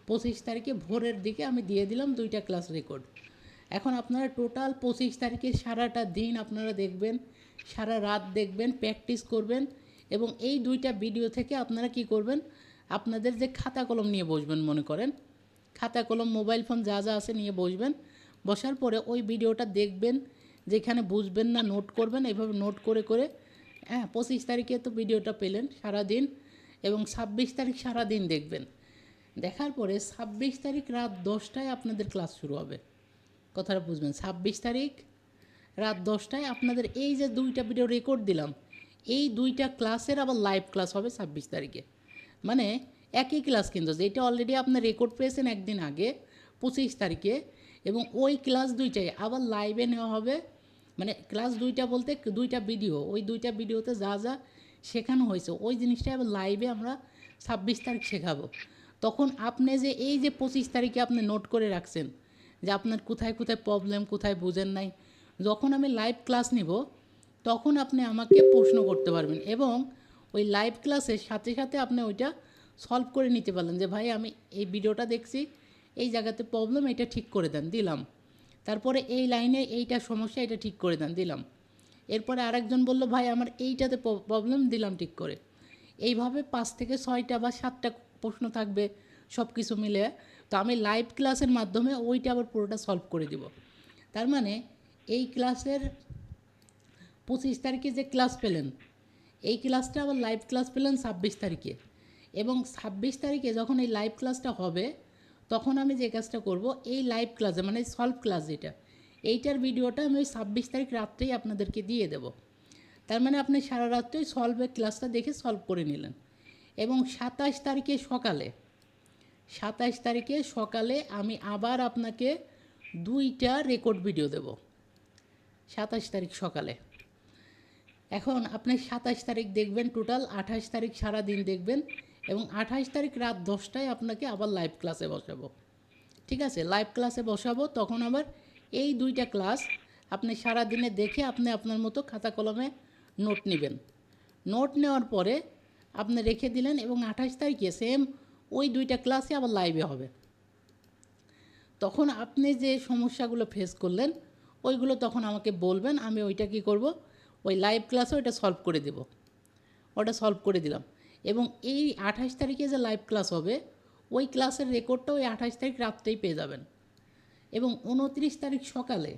25 তারিখে ভোরের দিকে আমি দিয়ে দিলাম 2টা ক্লাস রেকর্ড। এখন আপনারা টোটাল 25 তারিখে সারাটা দিন আপনারা দেখবেন, সারা রাত দেখবেন, প্র্যাকটিস করবেন, এবং এই 2টা ভিডিও থেকে আপনারা কি করবেন, আপনাদের যে খাতা কলম নিয়ে বসবেন, মনে করেন খাতা কলম, মোবাইল ফোন যা যা আছে নিয়ে বসবেন। বসার পরে ওই ভিডিওটা দেখবেন, যেখানে বুঝবেন না নোট করবেন, এইভাবে নোট করে করে, হ্যাঁ, 25 তারিখে তো ভিডিওটা পেলেন সারাদিন, এবং 26 তারিখ সারাদিন দেখবেন। দেখার পরে 26 তারিখ রাত 10টায় আপনাদের ক্লাস শুরু হবে। কথাটা বুঝবেন, 26 তারিখ রাত 10টায় আপনাদের এই যে 2টা ভিডিও রেকর্ড দিলাম, এই 2টা ক্লাসের আবার লাইভ ক্লাস হবে 26 তারিখে। মানে একই ক্লাস, কিন্তু যেটা অলরেডি আপনার রেকর্ড পেয়েছেন একদিন আগে 25 তারিখে, এবং ওই ক্লাস 2টাই আবার লাইভে নেওয়া হবে। মানে ক্লাস 2টা বলতে 2টা ভিডিও, ওই 2টা ভিডিওতে যা যা শেখানো হয়েছে ওই জিনিসটাই আবার লাইভে আমরা 26 তারিখ শেখাবো। তখন আপনি যে এই যে 25 তারিখে আপনি নোট করে রাখছেন যে আপনার কোথায় কোথায় প্রবলেম, কোথায় বুঝেন নাই, যখন আমি লাইভ ক্লাস নিব তখন আপনি আমাকে প্রশ্ন করতে পারবেন, এবং ওই লাইভ ক্লাসের সাথে সাথে আপনি ওইটা সলভ করে নিতে পারলেন যে ভাই আমি এই ভিডিওটা দেখছি, এই জায়গাতে প্রবলেম, এটা ঠিক করে দেন, দিলাম। তারপরে এই লাইনে এইটা সমস্যা, এটা ঠিক করে দেন, দিলাম। এরপরে আরেকজন বলল ভাই আমার এইটাতে প্রবলেম, দিলাম ঠিক করে। এইভাবে 5 থেকে 6টা বা 7টা প্রশ্ন থাকবে সব কিছু মিলে। তো আমি লাইভ ক্লাসের মাধ্যমে ওইটা আবার পুরোটা সলভ করে দিব। তার মানে এই ক্লাসের 25 তারিখে যে ক্লাস পেলেন, এই ক্লাসটা আবার লাইভ ক্লাস পেলেন 26 তারিখে। এবং 26 তারিখে যখন এই লাইভ ক্লাসটা হবে, তখন আমি যে কাজটা করব, এই লাইভ ক্লাসে মানে সলভ ক্লাস যেটা, এইটার ভিডিওটা আমি ওই 26 তারিখ রাত্রেই আপনাদেরকে দিয়ে দেব। তার মানে আপনি সারা রাত্রেই সলভের ক্লাসটা দেখে সলভ করে নিলেন। এবং 27 তারিখে সকালে আমি আবার আপনাকে 2টা রেকর্ড ভিডিও দেব 27 তারিখ সকালে। এখন আপনি 27 তারিখ দেখবেন, টোটাল 28 তারিখ সারা দিন দেখবেন, এবং 28 তারিখ রাত 10টায় আপনাকে আবার লাইভ ক্লাসে বসাবো। ঠিক আছে, লাইভ ক্লাসে বসাবো, তখন আবার এই 2টা ক্লাস আপনি সারা দিনে দেখে আপনি আপনার মতো খাতা কলমে নোট নেবেন। নোট নেওয়ার পরে আপনি রেখে দিলেন, এবং 28 তারিখে সেম ওই 2টা ক্লাসই আবার লাইভে হবে। তখন আপনি যে সমস্যাগুলো ফেস করলেন ওইগুলো তখন আমাকে বলবেন, আমি ওইটা কী করব, ওই লাইভ ক্লাসে ওইটা সলভ করে দেব। ওটা সলভ করে দিলাম। এবং এই 28 তারিখে যে লাইভ ক্লাস হবে, ওই ক্লাসের রেকর্ডটা ওই 28 তারিখ রাত্রেই পেয়ে যাবেন। এবং 29 তারিখ সকালে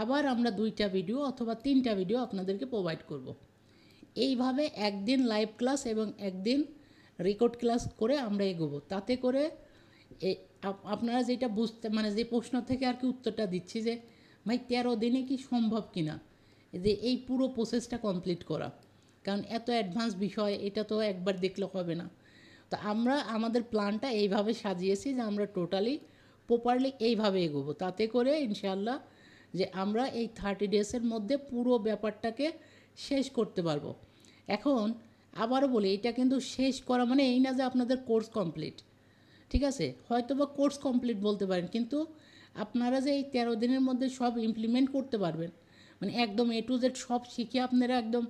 আবার আমরা 2টা ভিডিও অথবা 3টা ভিডিও আপনাদেরকে প্রোভাইড করব। এইভাবে একদিন লাইভ ক্লাস এবং একদিন রেকর্ড ক্লাস করে আমরা এগোবো। তাতে করে আপনারা যেটা বুঝতে মানে যে প্রশ্ন থেকে আর কি উত্তরটা দিচ্ছি যে ভাই 13 দিনে কি সম্ভব কিনা যে এই পুরো প্রসেসটা কমপ্লিট করা, কারণ এত অ্যাডভান্স বিষয়, এটা তো একবার দেখলে হবে না। তো আমরা আমাদের প্ল্যানটা এইভাবে সাজিয়েছি যে আমরা টোটালি প্রপারলি এইভাবে এগোবো, তাতে করে ইনশাআল্লাহ যে আমরা এই 30 ডেজের মধ্যে পুরো ব্যাপারটাকে শেষ করতে পারবো। এখন আবারও বলি, এটা কিন্তু শেষ করা মানে এই না যে আপনাদের কোর্স কমপ্লিট, ঠিক আছে, হয়তো বা কোর্স কমপ্লিট বলতে পারেন, কিন্তু আপনারা যে এই 13 দিনের মধ্যে সব ইমপ্লিমেন্ট করতে পারবেন, মানে একদম A to Z সব শিখে আপনারা একদম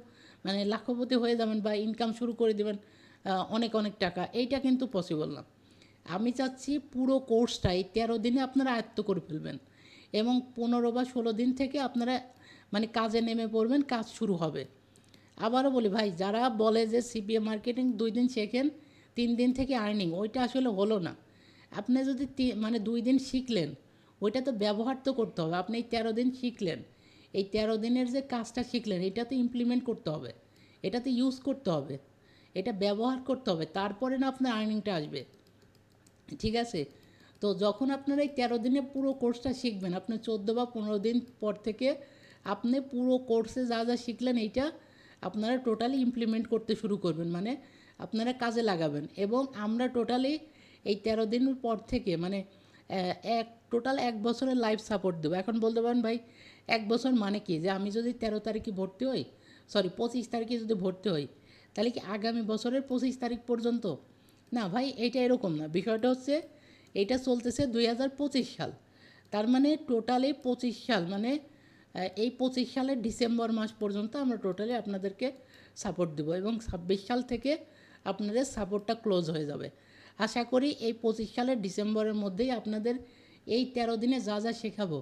মানে লাখপতি হয়ে যাবেন বা ইনকাম শুরু করে দেবেন অনেক অনেক টাকা, এইটা কিন্তু পসিবল না। আমি চাচ্ছি পুরো কোর্সটাই 13 দিনে আপনারা আয়ত্ত করে ফেলবেন, এবং 15 বা 16 দিন থেকে আপনারা মানে কাজে নেমে পড়বেন, কাজ শুরু হবে। আবারও বলি ভাই, যারা বলে যে CPA মার্কেটিং 2 দিন শেখেন 3 দিন থেকে আর্নিং, ওইটা আসলে হলো না। আপনি যদি মানে 2 দিন শিখলেন, ওইটা তো ব্যবহার তো করতে হবে। আপনি এই 13 দিন শিখলেন, এই 13 দিনের যে কাজটা শিখলেন এটা তো ইমপ্লিমেন্ট করতে হবে, এটাতে ইউজ করতে হবে, এটা ব্যবহার করতে হবে, তারপরে না আপনার আর্নিংটা আসবে। ঠিক আছে, তো যখন আপনারা এই 13 দিনে পুরো কোর্সটা শিখবেন, আপনি 14 বা 15 দিন পর থেকে আপনি পুরো কোর্সে যা যা শিখলেন এইটা আপনারা টোটালি ইমপ্লিমেন্ট করতে শুরু করবেন, মানে আপনারা কাজে লাগাবেন। এবং আমরা টোটালি এই 13 দিনের পর থেকে মানে টোটাল 1 বছরের লাইফ সাপোর্ট দেবো। এখন বলতে পারেন ভাই 1 বছর মানে কি, যে আমি যদি 13 তারিখে ভর্তি হই, 25 তারিখে যদি ভর্তি হই, তাহলে কি আগামী বছরের 25 তারিখ পর্যন্ত? না ভাই, এইটা এরকম না। বিষয়টা হচ্ছে এইটা চলতেছে 2025 সাল, তার মানে টোটালি 25 সাল, মানে এই 25 সালের ডিসেম্বর মাস পর্যন্ত আমরা টোটালি আপনাদেরকে সাপোর্ট দেবো, এবং 26 সাল থেকে আপনাদের সাপোর্টটা ক্লোজ হয়ে যাবে। আশা করি এই 25 সালের ডিসেম্বরের মধ্যেই আপনাদের এই 13 দিনে যা যা শেখাবো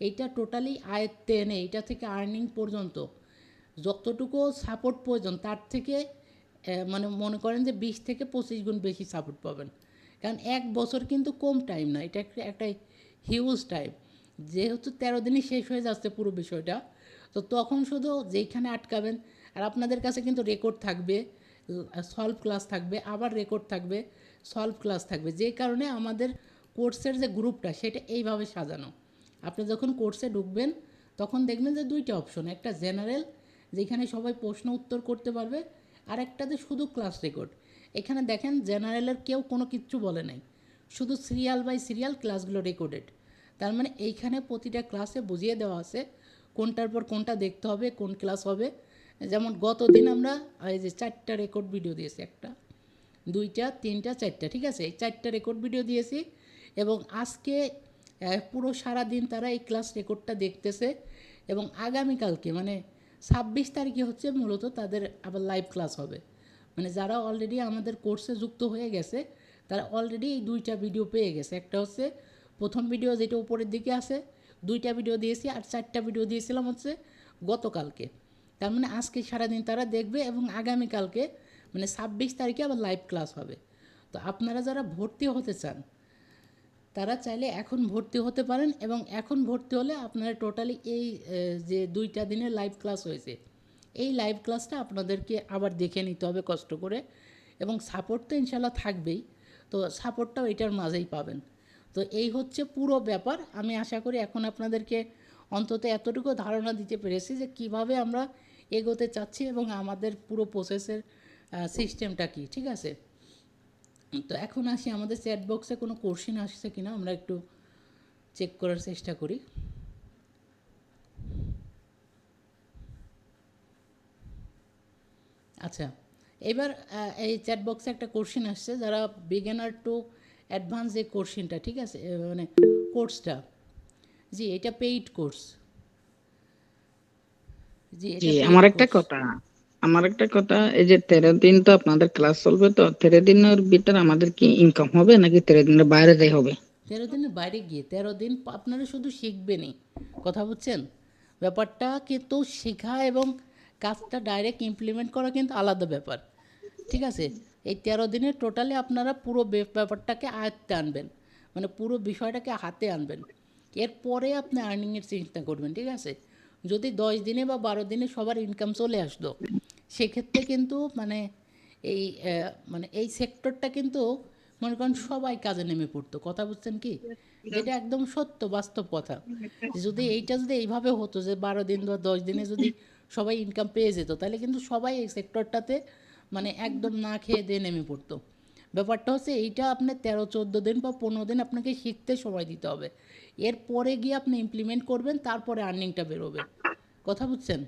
এইটা টোটালি আয়ত্তে এনে এইটা থেকে আর্নিং পর্যন্ত যতটুকু সাপোর্ট প্রয়োজন তার থেকে মানে মনে করেন যে 20 থেকে 25 গুণ বেশি সাপোর্ট পাবেন। কারণ 1 বছর কিন্তু কম টাইম না, এটা একটা হিউজ টাইম। যেহেতু 13 দিনই শেষ হয়ে যাচ্ছে পুরো বিষয়টা, তো তখন শুধু যেইখানে আটকাবেন। আর আপনাদের কাছে কিন্তু রেকর্ড থাকবে, সলভ ক্লাস থাকবে, আবার রেকর্ড থাকবে, সলভ ক্লাস থাকবে। যে কারণে আমাদের কোর্সের যে গ্রুপটা সেটা এইভাবে সাজানো। আপনি যখন কোর্সে ঢুকবেন তখন দেখবেন যে 2টা অপশন, একটা জেনারেল যেখানে সবাই প্রশ্ন উত্তর করতে পারবে, আর একটাতে শুধু ক্লাস রেকর্ড। এখানে দেখেন জেনারেলের কেউ কোনো কিচ্ছু বলে নাই, শুধু সিরিয়াল বাই সিরিয়াল ক্লাসগুলো রেকর্ডেড। তার মানে এইখানে প্রতিটা ক্লাসে বুঝিয়ে দেওয়া আছে কোনটার পর কোনটা দেখতে হবে, কোন ক্লাস হবে। যেমন গত দিন আমরা এই যে 4টা রেকর্ড ভিডিও দিয়েছি, 1টা 2টা 3টা 4টা, ঠিক আছে, এই 4টা রেকর্ড ভিডিও দিয়েছি। এবং আজকে পুরো সারা দিন তারা এই ক্লাস রেকর্ডটা দেখতেছে, এবং আগামীকালকে মানে 26 তারিখে হচ্ছে মূলত তাদের আবার লাইভ ক্লাস হবে। মানে যারা অলরেডি আমাদের কোর্সে যুক্ত হয়ে গেছে তারা অলরেডি এই 2টা ভিডিও পেয়ে গেছে। একটা হচ্ছে প্রথম ভিডিও যেটা উপরের দিকে আছে, 2টা ভিডিও দিয়েছি, আর 4টা ভিডিও দিয়েছিলাম হচ্ছে গতকালকে। তার মানে আজকে সারাদিন তারা দেখবে এবং আগামীকালকে মানে 26 তারিখে আবার লাইভ ক্লাস হবে। তো আপনারা যারা ভর্তি হতে চান তারা চাইলে এখন ভর্তি হতে পারেন, এবং এখন ভর্তি হলে আপনারা টোটালি এই যে 2টা দিনের লাইভ ক্লাস হয়েছে এই লাইভ ক্লাসটা আপনাদেরকে আবার দেখে নিতে হবে কষ্ট করে, এবং সাপোর্ট তো ইনশাল্লাহ থাকবেই, তো সাপোর্টটাও এটার মাঝেই পাবেন। তো এই হচ্ছে পুরো ব্যাপার। আমি আশা করি এখন আপনাদেরকে অন্তত এতটুকু ধারণা দিতে পেরেছি যে কিভাবে আমরা এগোতে চাচ্ছি এবং আমাদের পুরো প্রসেসের সিস্টেমটা কী, ঠিক আছে। তো এখন আসি আমাদের চ্যাট বক্সে কোনো কোশ্চেন আসছে কিনা আমরা একটু চেক করার চেষ্টা করি। আচ্ছা, এবার এই চ্যাট বক্সে একটা কোশ্চেন আসছে, যারা বিগিনার টু অ্যাডভান্স যে কোশ্চেনটা, ঠিক আছে, মানে কোর্সটা, জি এটা পেইড কোর্স, জি জি, এটা পেইড আমার একটা কোর্স। কথা, এই যে 13 দিন তো আপনাদের ক্লাস চলবে, তো 13 দিনের ভিতরে আমাদের কি ইনকাম হবে নাকি 13 দিনের বাইরে যাই হবে? 13 দিনের বাইরে গিয়ে 13 দিন আপনারা শুধু শিখবেনই, কথা বুঝছেন। ব্যাপারটা কিন্তু শেখা এবং কাজটা ডাইরেক্ট ইমপ্লিমেন্ট করা কিন্তু আলাদা ব্যাপার, ঠিক আছে। এই 13 দিনে টোটালি আপনারা পুরো ব্যাপারটাকে আয়ত্তে আনবেন, মানে পুরো বিষয়টাকে হাতে আনবেন। এরপরে আপনি আর্নিংয়ের চিন্তা করবেন, ঠিক আছে। যদি 10 দিনে বা 12 দিনে সবার ইনকাম চলে আসতো, সেক্ষেত্রে কিন্তু মানে এই মানে এই সেক্টরটা কিন্তু মনে করেন সবাই কাজে নেমে পড়তো, কথা বুঝছেন কি, যেটা একদম সত্য বাস্তব কথা। যদি এইটা যদি এইভাবে হতো যে 12 দিন বা 10 দিনে যদি সবাই ইনকাম পেয়ে যেত, তাহলে কিন্তু সবাই এই সেক্টরটাতে মানে একদম না খেয়ে দিয়ে নেমে পড়তো। ব্যাপারটা হচ্ছে এইটা আপনি 13-14 দিন বা 15 দিন আপনাকে শিখতে সময় দিতে হবে, এরপরে গিয়ে আপনি ইমপ্লিমেন্ট করবেন, তারপরে আর্নিংটা বেরোবে, কথা বুঝছেন।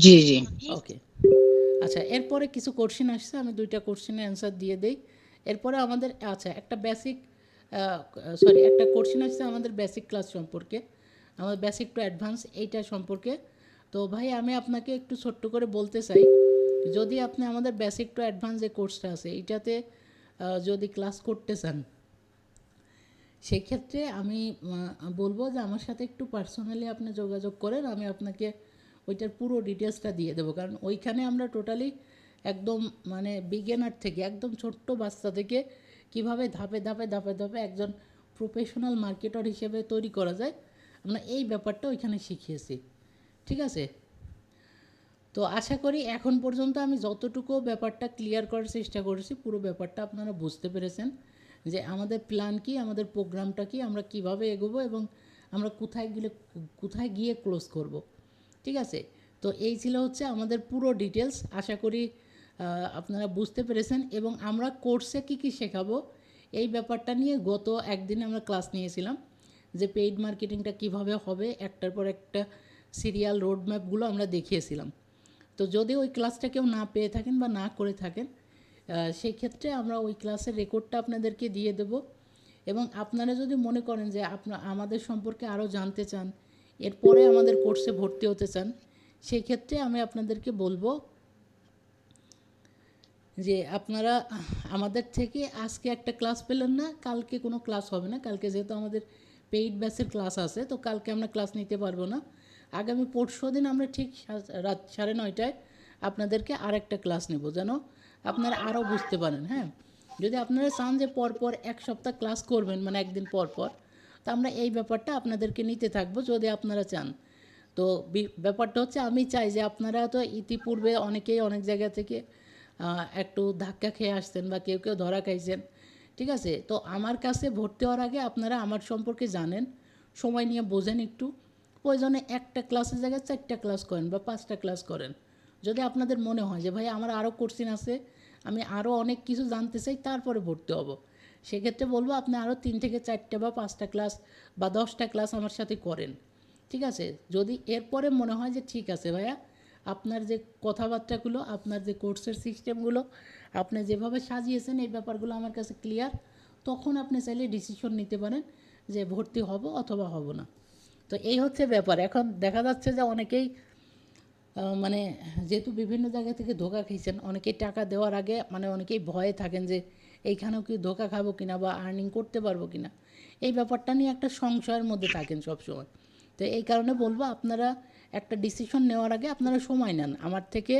জি জি। ওকে, আচ্ছা, এরপরে কিছু কোশ্চেন আসছে, আমি 2টা কোশ্চেনের অ্যান্সার দিয়ে দেই। এরপরে আমাদের আচ্ছা একটা বেসিক একটা কোশ্চেন আসছে আমাদের বেসিক ক্লাস সম্পর্কে, আমাদের বেসিক টু অ্যাডভান্স এইটা সম্পর্কে। তো ভাই আমি আপনাকে একটু ছোট্ট করে বলতে চাই, যদি আপনি আমাদের বেসিক টু অ্যাডভান্স যে কোর্সটা আছে এইটাতে যদি ক্লাস করতে চান, সেক্ষেত্রে আমি বলবো যে আমার সাথে একটু পার্সোনালি আপনি যোগাযোগ করেন, আমি আপনাকে ওইটার পুরো ডিটেলসটা দিয়ে দেবো। কারণ ওইখানে আমরা টোটালি একদম মানে বিগিনার থেকে একদম ছোট্ট বাচ্চা থেকে কিভাবে ধাপে ধাপে ধাপে ধাপে একজন প্রফেশনাল মার্কেটার হিসেবে তৈরি করা যায়, আমরা এই ব্যাপারটা ওইখানে শিখিয়েছি, ঠিক আছে। তো আশা করি এখন পর্যন্ত আমি যতটুকু ব্যাপারটা ক্লিয়ার করার চেষ্টা করেছি পুরো ব্যাপারটা আপনারা বুঝতে পেরেছেন, যে আমাদের প্ল্যান কি, আমাদের প্রোগ্রামটা কি, আমরা কিভাবে এগোবো এবং আমরা কোথায় গিয়ে ক্লোজ করব, ঠিক আছে। তো এই ছিল হচ্ছে আমাদের পুরো ডিটেলস। আশা করি আপনারা বুঝতে পেরেছেন, এবং আমরা কোর্সে কী কী শেখাবো এই ব্যাপারটা নিয়ে গত একদিনে আমরা ক্লাস নিয়েছিলাম, যে পেইড মার্কেটিংটা কিভাবে হবে একটার পর একটা সিরিয়াল রোডম্যাপগুলো আমরা দেখিয়েছিলাম। তো যদি ওই ক্লাসটা কেউ না পেয়ে থাকেন বা না করে থাকেন, সেই ক্ষেত্রে আমরা ওই ক্লাসের রেকর্ডটা আপনাদেরকে দিয়ে দেব। এবং আপনারা যদি মনে করেন যে আমাদের সম্পর্কে আরও জানতে চান, এরপরে আমাদের কোর্সে ভর্তি হতে চান, সেই ক্ষেত্রে আমি আপনাদেরকে বলবো যে আপনারা আমাদের থেকে আজকে একটা ক্লাস পেলেন না, কালকে কোনো ক্লাস হবে না। কালকে যেহেতু আমাদের পেইড ব্যাচের ক্লাস আছে, তো কালকে আমরা ক্লাস নিতে পারবো না। আগামী পরশুদিন আমরা ঠিক রাত 9:30টায় আপনাদেরকে আরেকটা ক্লাস নেব, যেন আপনারা আরও বুঝতে পারেন। হ্যাঁ, যদি আপনারা চান যে পরপর 1 সপ্তাহ ক্লাস করবেন, মানে একদিন পর পর, তো আমরা এই ব্যাপারটা আপনাদেরকে নিতে থাকবো যদি আপনারা চান। তো ব্যাপারটা হচ্ছে আমি চাই যে আপনারা তো ইতিপূর্বে অনেকেই অনেক জায়গা থেকে একটু ধাক্কা খেয়ে আসছেন বা কেউ কেউ ধরা খাইছেন, ঠিক আছে। তো আমার কাছে ভর্তি হওয়ার আগে আপনারা আমার সম্পর্কে জানেন, সময় নিয়ে বোঝেন একটু, প্রয়োজনে একটা ক্লাসের জায়গায় 4টা ক্লাস করেন বা 5টা ক্লাস করেন। যদি আপনাদের মনে হয় যে ভাই আমার আরও কোর্সিং আছে, আমি আরও অনেক কিছু জানতে চাই, তারপরে ভর্তি হব, সেক্ষেত্রে বলবো আপনি আরও 3 থেকে 4টা বা 5টা ক্লাস বা 10টা ক্লাস আমার সাথে করেন, ঠিক আছে। যদি এরপরে মনে হয় যে ঠিক আছে ভাইয়া, আপনার যে কথাবার্তাগুলো, আপনার যে কোর্সের সিস্টেমগুলো আপনি যেভাবে সাজিয়েছেন এই ব্যাপারগুলো আমার কাছে ক্লিয়ার, তখন আপনি চাইলে ডিসিশন নিতে পারেন যে ভর্তি হব অথবা হব না। তো এই হচ্ছে ব্যাপার। এখন দেখা যাচ্ছে যে অনেকেই মানে যেহেতু বিভিন্ন জায়গা থেকে ধোকা খেয়েছেন, অনেকেই টাকা দেওয়ার আগে মানে অনেকেই ভয়ে থাকেন যে এইখানেও কি ধোকা খাবো কিনা বা আর্নিং করতে পারবো কিনা, এই ব্যাপারটা নিয়ে একটা সংশয়ের মধ্যে থাকেন সবসময়। তো এই কারণে বলবো, আপনারা একটা ডিসিশন নেওয়ার আগে আপনারা সময় নেন। আমার থেকে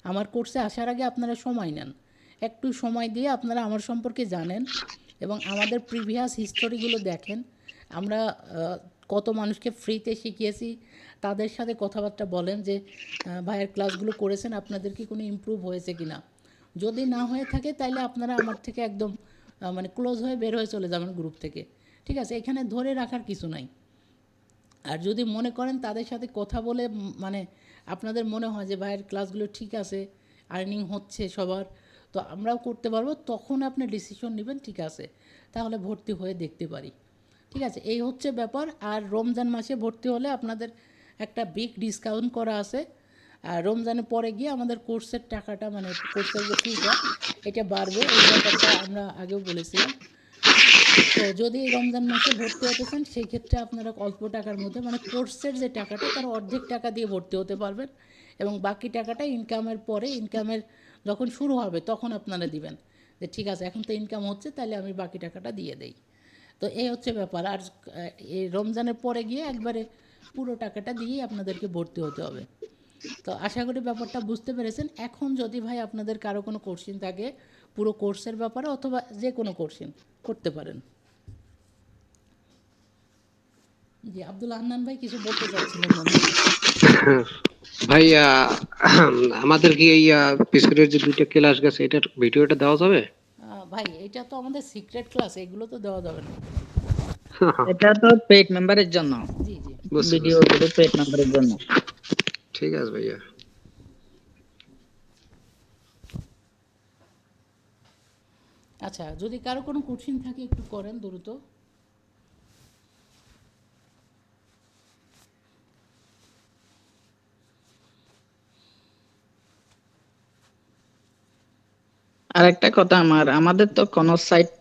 আমার কোর্সে আসার আগে আপনারা সময় নেন, একটু সময় দিয়ে আপনারা আমার সম্পর্কে জানেন এবং আমাদের প্রিভিয়াস হিস্টোরিগুলো দেখেন। আমরা কত মানুষকে ফ্রিতে শিখিয়েছি, তাদের সাথে কথাবার্তা বলেন যে ভাইয়ের ক্লাসগুলো করেছেন, আপনাদের কি কোনো ইমপ্রুভ হয়েছে কি না। যদি না হয়ে থাকে তাইলে আপনারা আমার থেকে একদম মানে ক্লোজ হয়ে বের হয়ে চলে যাবেন গ্রুপ থেকে, ঠিক আছে? এখানে ধরে রাখার কিছু নাই। আর যদি মনে করেন তাদের সাথে কথা বলে মানে আপনাদের মনে হয় যে ভাইয়ের ক্লাসগুলো ঠিক আছে, আর্নিং হচ্ছে সবার, তো আমরাও করতে পারবো, তখন আপনি ডিসিশন নেবেন, ঠিক আছে তাহলে ভর্তি হয়ে দেখতে পারি, ঠিক আছে? এই হচ্ছে ব্যাপার। আর রমজান মাসে ভর্তি হলে আপনাদের একটা বিগ ডিসকাউন্ট করা আছে। আর রমজানের পরে গিয়ে আমাদের কোর্সের টাকাটা মানে কোর্সের যে ফিটা এটা বাড়বে, এই ব্যাপারটা আমরা আগেও বলেছিলাম। তো যদি রমজান মাসে ভর্তি হতে চান সেই ক্ষেত্রে আপনারা অল্প টাকার মধ্যে মানে কোর্সের যে টাকাটা তার অর্ধেক টাকা দিয়ে ভর্তি হতে পারবেন, এবং বাকি টাকাটা ইনকামের পরে, ইনকামের যখন শুরু হবে তখন আপনারা দিবেন যে ঠিক আছে এখন তো ইনকাম হচ্ছে, তাহলে আমি বাকি টাকাটা দিয়ে দেই। তো এই হচ্ছে ব্যাপার। আর এই রমজানের পরে গিয়ে একবারে পুরো টাকাটা দিয়েই আপনাদেরকে ভর্তি হতে হবে। তো আশা করি ব্যাপারটা বুঝতে পেরেছেন। এখন যদি ভাই আপনাদের কারো কোনো কোশ্চিন থাকে পুরো কোর্সের ব্যাপারে অথবা যে কোনো কোশ্চিন করতে পারেন। জি, আব্দুল হান্নান ভাই কিছু বলতে চাচ্ছিলেন মনে হয়। ভাই আমাদের কি এই পিছনের যে দুইটা ক্লাস গেছে এটার ভিডিওটা দেওয়া যাবে? ভাই এটা তো আমাদের সিক্রেট ক্লাস, এগুলো তো দেওয়া যাবে না। এটা তো পেইড মেম্বারের জন্য, জি জি। বুঝছি ভিডিও বুঝছি, গুলো পেইড মেম্বারের জন্য। ঠিক আছে ভাইয়া। আচ্ছা, যদি কারো কোনো কোশ্চিন থাকে একটু করেন দ্রুত। আরেকটা কথা, আমাদের তো কোনো সাইট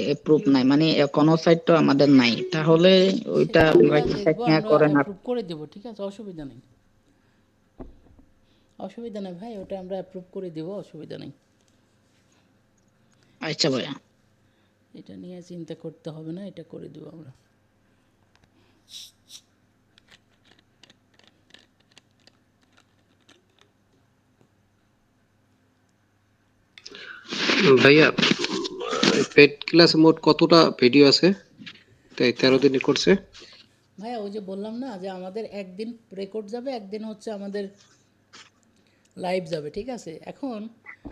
অ্যাপ্রুভ নাই, মানে কোনো সাইট তো আমাদের নাই, তাহলে ওইটা সেটা আমরা আপনারা কি দেখবো, নিয়ে আমরা করেন অ্যাপ্রুভ করে দেবো, ঠিক আছে, অসুবিধা নেই। অসুবিধা নেই ভাই, ওটা আমরা অ্যাপ্রুভ করে দেবো, অসুবিধা নেই। আচ্ছা ভাইয়া। এটা নিয়ে চিন্তা করতে হবে না, এটা করে দেবো আমরা। ভাইয়া পেড ক্লাস মোট কতটা ভিডিও আছে? তাই 13 দিনে করছে। ভাইয়া ওই যে বললাম না যে আমাদের একদিন রেকর্ড যাবে, একদিন হচ্ছে আমাদের লাইভ যাবে, ঠিক আছে? এখন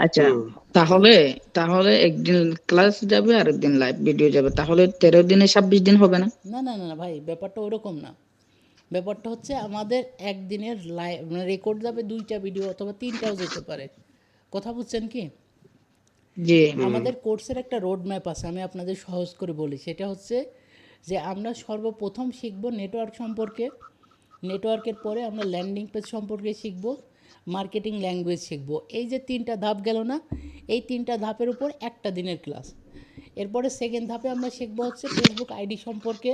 আচ্ছা, হুম। তাহলে তাহলে একদিন ক্লাস যাবে আর একদিন লাইভ ভিডিও যাবে, তাহলে 13 দিনে 26 দিন হবে না? না না না না ভাই, ব্যাপারটা ওরকম না। ব্যাপারটা হচ্ছে আমাদের একদিনের লাইভ মানে রেকর্ড যাবে 2টা ভিডিও অথবা 3টাও যেতে পারে। কথা বুঝছেন কি? জি। আমাদের কোর্সের একটা রোড ম্যাপ আছে, আমি আপনাদের সহজ করে বলি। সেটা হচ্ছে যে আমরা সর্বপ্রথম শিখব নেটওয়ার্ক সম্পর্কে, নেটওয়ার্কের পরে আমরা ল্যান্ডিং পেজ সম্পর্কে শিখব, মার্কেটিং ল্যাঙ্গুয়েজ শিখব। এই যে 3টা ধাপ গেল না, এই 3টা ধাপের উপর একটা দিনের ক্লাস। এরপরে সেকেন্ড ধাপে আমরা শিখব হচ্ছে ফেসবুক আইডি সম্পর্কে,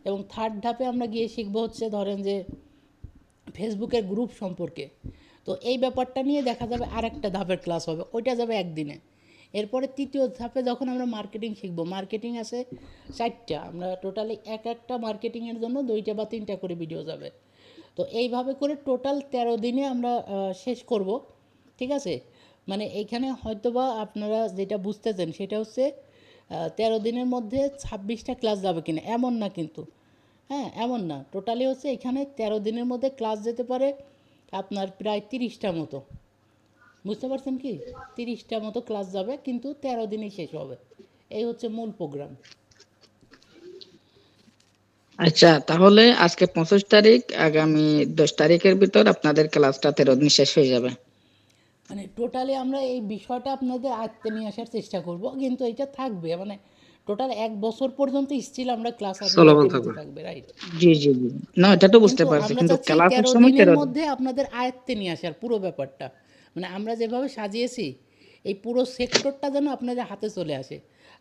এবং থার্ড ধাপে আমরা গিয়ে শিখব হচ্ছে ধরেন যে ফেসবুকের গ্রুপ সম্পর্কে। তো এই ব্যাপারটা নিয়ে দেখা যাবে আরেকটা ধাপের ক্লাস হবে, ওইটা যাবে একদিনে। এরপরে তৃতীয় ধাপে যখন আমরা মার্কেটিং শিখব, মার্কেটিং আছে 4টা, আমরা টোটালি একটা মার্কেটিংয়ের জন্য 2টা বা 3টা করে ভিডিও যাবে। তো এইভাবে করে টোটাল 13 দিনে আমরা শেষ করব, ঠিক আছে? মানে এইখানে হয়তোবা আপনারা যেটা বুঝতেছেন সেটা হচ্ছে 13 দিনের মধ্যে 26টা ক্লাস যাবে কিনা এমন না কিন্তু। হ্যাঁ, এমন না, টোটালি হচ্ছে এখানে 13 দিনের মধ্যে ক্লাস যেতে পারে আপনার প্রায় 30টা মতো। বুঝতে পারছেন কি? 30টা মতো ক্লাস যাবে, কিন্তু 13 দিনেই শেষ হবে। এই হচ্ছে মূল প্রোগ্রাম। আচ্ছা, তাহলে আজকে 25 তারিখ, আগামী 10 তারিখের ভিতর আপনাদের ক্লাসটা 13 দিন শেষ হয়ে যাবে। মানে টোটালি আমরা এই বিষয়টা আপনাদের আয়ত্তে নিয়ে আসার চেষ্টা করব, কিন্তু এটা থাকবে মানে টোটাল 1 বছর পর্যন্ত স্টিল আমরা ক্লাস চলমান আপনাদেরকে দিতে থাকবে। থাকবে, রাইট? জি জি জি, না এটা তো বুঝতে কিন্তু পারছি, আমরা কিন্তু চাচ্ছি ক্লাসের 13 সময় দিনের 13 দিন। মধ্যে আপনাদের আয়ত্তে নিয়ে আসার পুরো ব্যাপারটা। মানে আমরা যেভাবে সাজিয়েছি এই পুরো সেক্টরটা যেন আপনাদের হাতে চলে আসে,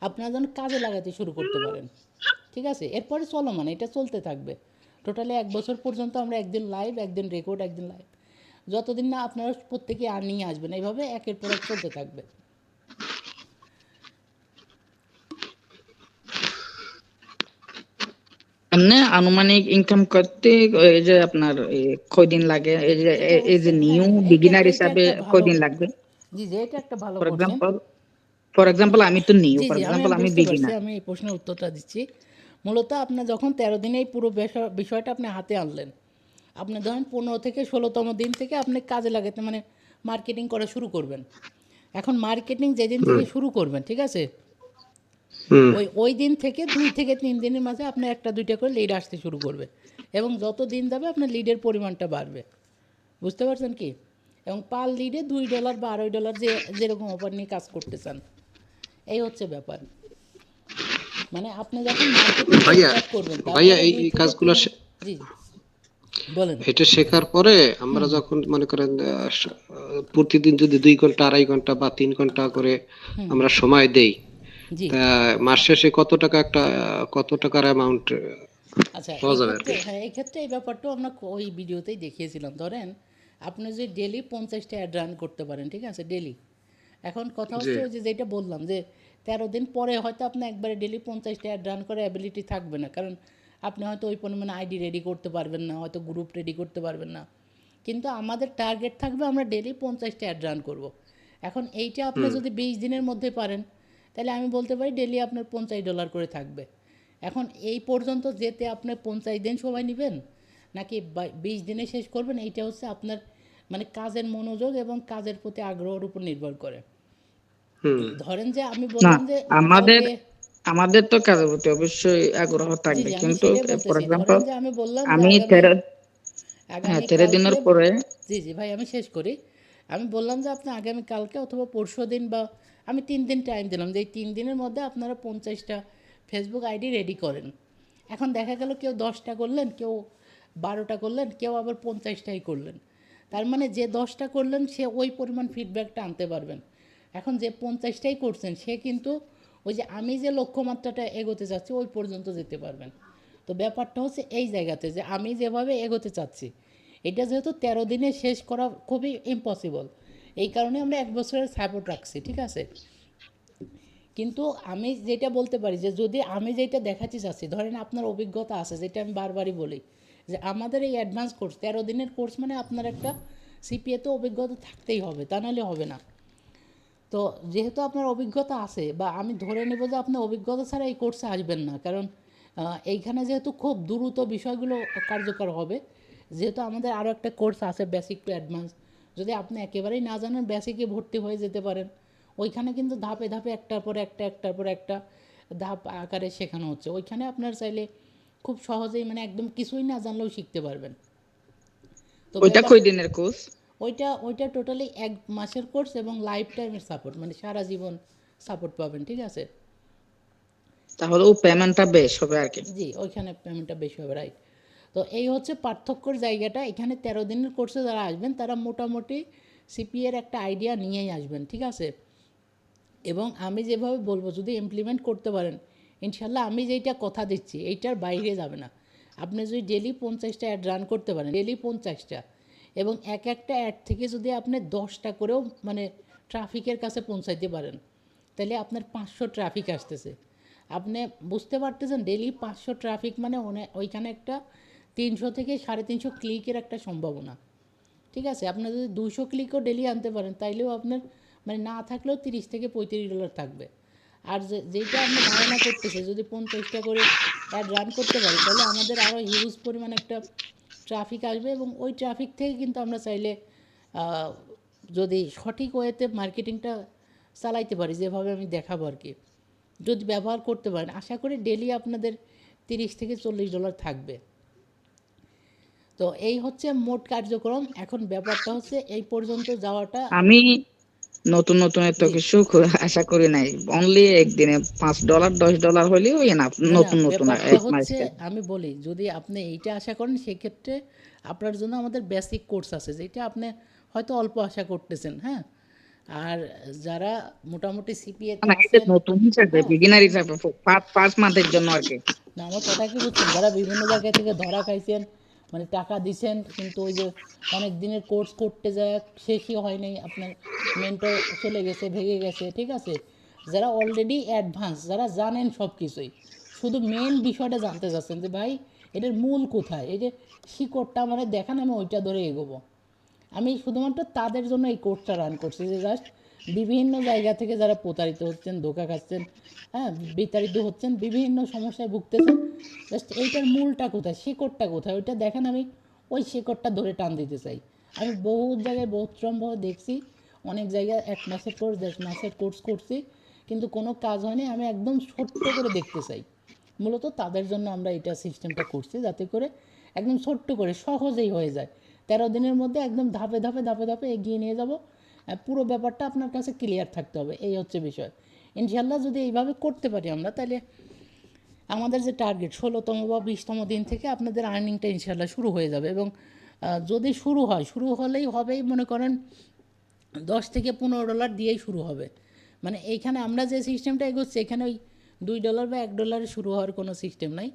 আপনারা যেন কাজে লাগাতে শুরু করতে পারেন, ঠিক আছে? এরপরে চলমান এটা চলতে থাকবে টোটালি 1 বছর পর্যন্ত। আমরা একদিন লাইভ, একদিন রেকর্ড, একদিন লাইভ, যতদিন না আপনারা প্রত্যেকে আর্নিং আসবেন, এইভাবে একের পর এক চলতে থাকবে। এমনি আনুমানিক ইনকাম করতে এই যে আপনার কয়দিন লাগে, এটা এই হচ্ছে যে নিউ হ্যাঁ, বিগিনার এইটা হিসাবে একটা ভালো, কয়দিন লাগবে? জি জি, এটা একটা ভালো ফর কোশ্চেন। এক্সাম্পল, আমি তো নিউ, জি ফর জি, আমি এক্সাম্পল আমি বুঝতে পারছি, বিগিনার। আমি এই প্রশ্নের উত্তরটা দিচ্ছি। মূলত আপনার যখন 13 দিনে এই পুরো বিষয়টা আপনি হাতে আনলেন, আপনি ধরেন 15 থেকে 16তম দিন থেকে আপনি কাজে লাগাতে মানে মার্কেটিং করা শুরু করবেন। এখন মার্কেটিং যেদিন থেকে শুরু করবেন, ঠিক আছে, হুম ওই ওই দিন থেকে 2 থেকে 3 দিনের মাঝে আপনার একটা দুইটা করে লিড আসতে শুরু করবে, এবং যত দিন যাবে আপনার লিডের পরিমাণটা বাড়বে। বুঝতে পারছেন কি? এবং পার লিডে $2 বা $2.5 যে যেরকম অফার নিয়ে কাজ করতে চান, এই হচ্ছে ব্যাপার। মানে আপনি যখন মার্কেটিংটা ভাইয়া, স্টার্ট করবেন ভাইয়া তারপরে এই 2 এই থেকে কাজগুলো 3, জি জি বলেন। এটা শেখার পরে আমরা যখন মনে করেন প্রতিদিন যদি 2 ঘন্টা 2.5 ঘন্টা বা 3 ঘন্টা করে আমরা সময় দেই, জি, তা মাস শেষে কত টাকার অ্যামাউন্ট আচ্ছা, পাওয়া এই যাবে আর ক্ষেত্রে কি? হ্যাঁ, এই ক্ষেত্রে এই ব্যাপারটাও আমরা ওই ভিডিওতেই দেখিয়েছিলাম। ধরেন আপনি যদি ডেলি 50টা অ্যাড রান করতে পারেন, ঠিক আছে, ডেলি। এখন কথা জি হচ্ছে ওই যে যেটা বললাম যে 13 দিন পরে হয়তো আপনি একবারে ডেলি 50টা অ্যাড রান করার অ্যাবিলিটি থাকবে না, কারণ আপনি হয়তো ওই পরিমাণে আইডি রেডি করতে পারবেন না, হয়তো গ্রুপ রেডি করতে পারবেন না। কিন্তু আমাদের টার্গেট থাকবে আমরা ডেলি 50টা অ্যাড রান করব। এখন এইটা আপনি যদি 20 দিনের মধ্যে পারেন, তাহলে আমি বলতে পারি ডেলি আপনার $50 করে থাকবে। এখন এই পর্যন্ত যেতে আপনি 50 দিন সময় নেবেন নাকি 20 দিনে শেষ করবেন, এইটা হচ্ছে আপনার মানে কাজের মনোযোগ এবং কাজের প্রতি আগ্রহের উপর নির্ভর করে। হুম ধরেন যে আমি না, বললাম যে আমাদের কালকে, আমাদের তো কাজের প্রতি অবশ্যই আগ্রহ জি থাকবে, জি আমি কিন্তু সেটাই ফর বলতেছি, ধরেন এক্সাম্পল যে আমি বললাম যে আমি আগামী 13, হ্যাঁ আগামী 13 কালকে, দিনের পরে, জি জি ভাই আমি শেষ করি। আমি বললাম যে আপনি আগামী কালকে অথবা পরশু দিন, বা আমি 3 দিন টাইম দিলাম, যে এই 3 দিনের মধ্যে আপনারা 50টা ফেসবুক আইডি রেডি করেন। এখন দেখা গেল কেউ 10টা করলেন, কেউ 12টা করলেন, কেউ আবার 50টাই করলেন। তার মানে যে 10টা করলেন সে ওই পরিমাণ ফিডব্যাকটা আনতে পারবেন। এখন যে 50টাই করছেন সে কিন্তু ওই যে আমি যে লক্ষ্যমাত্রাটা এগোতে চাচ্ছি ওই পর্যন্ত যেতে পারবেন। তো ব্যাপারটা হচ্ছে এই জায়গাতে যে আমি যেভাবে এগোতে চাচ্ছি এটা যেহেতু 13 দিনে শেষ করা খুবই ইম্পসিবল, এই কারণে আমরা 1 বছরের সাপোর্ট রাখছি, ঠিক আছে। কিন্তু আমি যেটা বলতে পারি যে যদি আমি যেটা দেখাতে চাচ্ছি, ধরেন আপনার অভিজ্ঞতা আছে, যেটা আমি বারবারই বলি যে আমাদের এই অ্যাডভান্স কোর্স 13 দিনের কোর্স মানে আপনার একটা সিপিএতে অভিজ্ঞতা থাকতেই হবে, তা নাহলে হবে না। তো যেহেতু আপনার অভিজ্ঞতা আছে, বা আমি ধরে নেব যে আপনার অভিজ্ঞতা ছাড়া এই কোর্সে আসবেন না, কারণ এইখানে যেহেতু খুব দ্রুত বিষয়গুলো কার্যকর হবে। যেহেতু আমাদের আরও একটা কোর্স আছে বেসিক টু অ্যাডভান্স, যদি আপনি একেবারেই না জানেন বেসিকে ভর্তি হয়ে যেতে পারেন। ওইখানে কিন্তু ধাপে ধাপে একটার পর একটা একটার পর একটা ধাপ আকারে শেখানো হচ্ছে, ওইখানে আপনার চাইলে খুব সহজেই মানে একদম কিছুই না জানলেও শিখতে পারবেন। তো ওইটা ব্যাপার কয় দিনের কোর্স? ওইটা টোটালি 1 মাসের কোর্স এবং লাইফ টাইমের সাপোর্ট, মানে সারা জীবন সাপোর্ট পাবেন, ঠিক আছে। তাহলে ও পেমেন্টটা বেশ হবে আর কি। জি, ওইখানে পেমেন্টটা বেশি হবে, রাইট। তো এই হচ্ছে পার্থক্যর জায়গাটা। এখানে 13 দিনের কোর্সে যারা আসবেন তারা মোটামুটি সিপিএর একটা আইডিয়া নিয়েই আসবেন, ঠিক আছে। এবং আমি যেভাবে বলবো যদি ইমপ্লিমেন্ট করতে পারেন, ইনশাল্লাহ আমি যেইটা কথা দিচ্ছি এইটার বাইরে যাবে না। আপনি যদি ডেলি 50টা অ্যাড রান করতে পারেন, ডেলি 50টা, এবং এক একটা অ্যাড থেকে যদি আপনি 10টা করেও মানে ট্রাফিকের কাছে পৌঁছাইতে পারেন, তাহলে আপনার 500 ট্রাফিক আসতেছে। আপনি বুঝতে পারতেছেন ডেলি 500 ট্রাফিক মানে ওইখানে একটা 300 থেকে 350 ক্লিকের একটা সম্ভাবনা, ঠিক আছে। আপনার যদি 200 ক্লিকও ডেলি আনতে পারেন তাইলেও আপনার মানে না থাকলেও $30 থেকে $35 থাকবে। আর যেইটা আপনি ধারণা করতেছে যদি 50টা করে অ্যাড রান করতে পারি তাহলে আমাদের আরও হিউজ পরিমাণ একটা ট্রাফিক আসবে, এবং ওই ট্রাফিক থেকে কিন্তু আমরা চাইলে আহ, যদি সঠিক ওয়েতে মার্কেটিংটা চালাইতে পারি যেভাবে আমি দেখাবো আর কি, যদি ব্যবহার করতে পারেন, আশা করি ডেলি আপনাদের $30 থেকে $40 থাকবে। তো এই হচ্ছে মোট কার্যক্রম। এখন ব্যাপারটা হচ্ছে এই পর্যন্ত যাওয়াটা। আমি নতুন নতুন এত জি, কিছু আশা করি নাই। অনলি একদিনে $5 $10 হলেও এনাফ, না না, নতুন নতুন ব্যাপারটা এক মাস। হচ্ছে আমি বলি যদি আপনি এইটা আশা করেন সেক্ষেত্রে আপনার জন্য আমাদের বেসিক কোর্স আছে যেটা আপনি হয়তো অল্প আশা করতেছেন, হ্যাঁ। আর যারা মোটামুটি সিপিএতে না, এটা আছেন, নতুন হিসাবে, হ্যাঁ, বিগিনার হিসাবে 5 মাসের জন্য আর কি। না আমার কথা কি বুঝছেন, যারা বিভিন্ন জায়গা থেকে ধরা খাইছেন মানে টাকা দিছেন কিন্তু ওই যে অনেক দিনের কোর্স করতে যায় শেষই হয় নাই, আপনার মেন্টর চলে গেছে, ভেঙে গেছে, ঠিক আছে? যারা অলরেডি অ্যাডভান্স, যারা জানেন সব কিছুই, শুধু মেন বিষয়টা জানতে চাচ্ছেন যে ভাই এটার মূল কোথায়, এই যে শিকড়টা মানে দেখান, আমি ওইটা ধরে এগোবো। আমি শুধুমাত্র তাদের জন্য এই কোর্সটা রান করছি, যে জাস্ট বিভিন্ন জায়গা থেকে যারা প্রতারিত হচ্ছেন, ধোঁকা খাচ্ছেন, হ্যাঁ, বিতাড়িত হচ্ছেন, বিভিন্ন সমস্যায় ভুগতেছেন, জাস্ট এইটার মূলটা কোথায়, শিকড়টা কোথায়, ওইটা দেখেন, আমি ওই শিকড়টা ধরে টান দিতে চাই। আমি বহু জায়গায় বহুশ্রমভাবে দেখছি, অনেক জায়গায় 1 মাসের কোর্স 10 মাসের কোর্স করছি, কিন্তু কোনো কাজ হয়নি। আমি একদম ছোট্ট করে দেখতে চাই। মূলত তাদের জন্য আমরা এটা সিস্টেমটা করছি, যাতে করে একদম ছোট্ট করে সহজেই হয়ে যায়। 13 দিনের মধ্যে একদম ধাপে ধাপে ধাপে ধাপে এগিয়ে নিয়ে যাব। পুরো ব্যাপারটা আপনার কাছে ক্লিয়ার থাকতে হবে, এই হচ্ছে বিষয়। ইনশাল্লাহ যদি এইভাবে করতে পারি আমরা, তাহলে আমাদের যে টার্গেট 16তম বা 20তম দিন থেকে আপনাদের আর্নিংটা ইনশাল্লাহ শুরু হয়ে যাবে। এবং যদি শুরু হয়, শুরু হলেই হবেই, মনে করেন $10 থেকে $15 দিয়েই শুরু হবে। মানে এইখানে আমরা যে সিস্টেমটা এগোচ্ছি, এখানে ওই $2 বা $1 শুরু হওয়ার কোনো সিস্টেম নাই।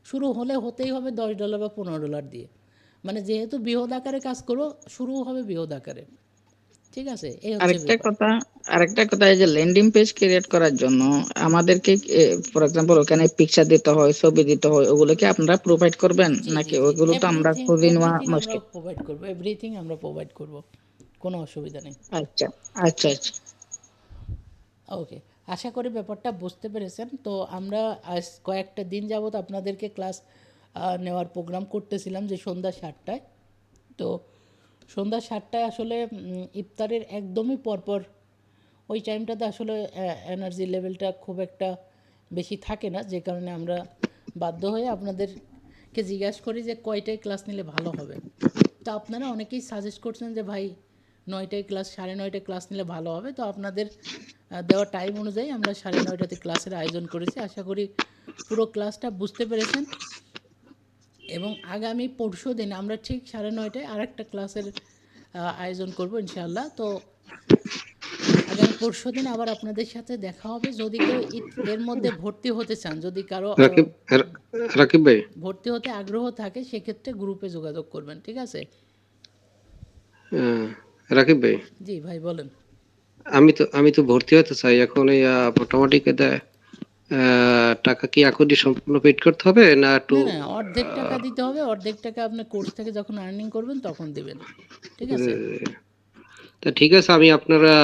শুরু হলে হতেই হবে $10 বা $15 দিয়ে। মানে যেহেতু বৃহৎ আকারে কাজ করবো, শুরু হবে বৃহৎ আকারে, ঠিক আছে? এই হচ্ছে আরেকটা ব্যাপার। কথা আরেকটা কথা, এই যে ল্যান্ডিং পেজ ক্রিয়েট করার জন্য আমাদেরকে ফর এক্সাম্পল ওখানে পিকচার দিতে হয়, ছবি দিতে হয়, ওগুলো কি আপনারা প্রোভাইড করবেন জি জি নাকি জি, ওগুলো তো আমরা এভরিথিং খুঁজে নেওয়া এভরিথিং আমরা মুশকিল? প্রোভাইড করবো, এভরিথিং আমরা প্রোভাইড করব, কোনো অসুবিধা নেই। আচ্ছা আচ্ছা আচ্ছা। ওকে, আশা করি ব্যাপারটা বুঝতে পেরেছেন। তো আমরা আজ কয়েকটা দিন যাবত আপনাদেরকে ক্লাস নেওয়ার প্রোগ্রাম করতেছিলাম, যে সন্ধ্যা 7টায়। তো সন্ধ্যা 7টায় আসলে ইফতারের একদমই পরপর ওই টাইমটাতে আসলে এনার্জি লেভেলটা খুব একটা বেশি থাকে না, যে কারণে আমরা বাধ্য হয়ে আপনাদেরকে জিজ্ঞাসা করি যে কয়টায় ক্লাস নিলে ভালো হবে। তো আপনারা অনেকেই সাজেস্ট করছেন যে ভাই 9টায় ক্লাস, 9:30টায় ক্লাস নিলে ভালো হবে। তো আপনাদের দেওয়া টাইম অনুযায়ী আমরা 9:30টাতে ক্লাসের আয়োজন করেছি। আশা করি পুরো ক্লাসটা বুঝতে পেরেছেন। এবং আগামী পরশু দিন আমরা ঠিক 9:30টায় আরেকটা ক্লাসের আয়োজন করব ইনশাআল্লাহ। তো আগামী পরশু দিন আবার আপনাদের সাথে দেখা হবে। যদি কেউ এর মধ্যে ভর্তি হতে চান, যদি কারো রাকিব রাকিব ভাই, ভর্তি হতে আগ্রহ থাকে, সেক্ষেত্রে গ্রুপে যোগাযোগ করবেন, ঠিক আছে? আহ, রাকিব ভাই, জি ভাই বলেন। আমি তো ভর্তি হতে চাই এখন। এই মোটামুটি টাকা কি এখনই সম্পূর্ণ পেড করতে হবে না একটু? না না, অর্ধেক টাকা দিতে হবে, অর্ধেক টাকা আপনার কোর্স থেকে যখন আর্নিং করবেন তখন দিবেন, ঠিক আছে? তা ঠিক আছে, আমি আপনারা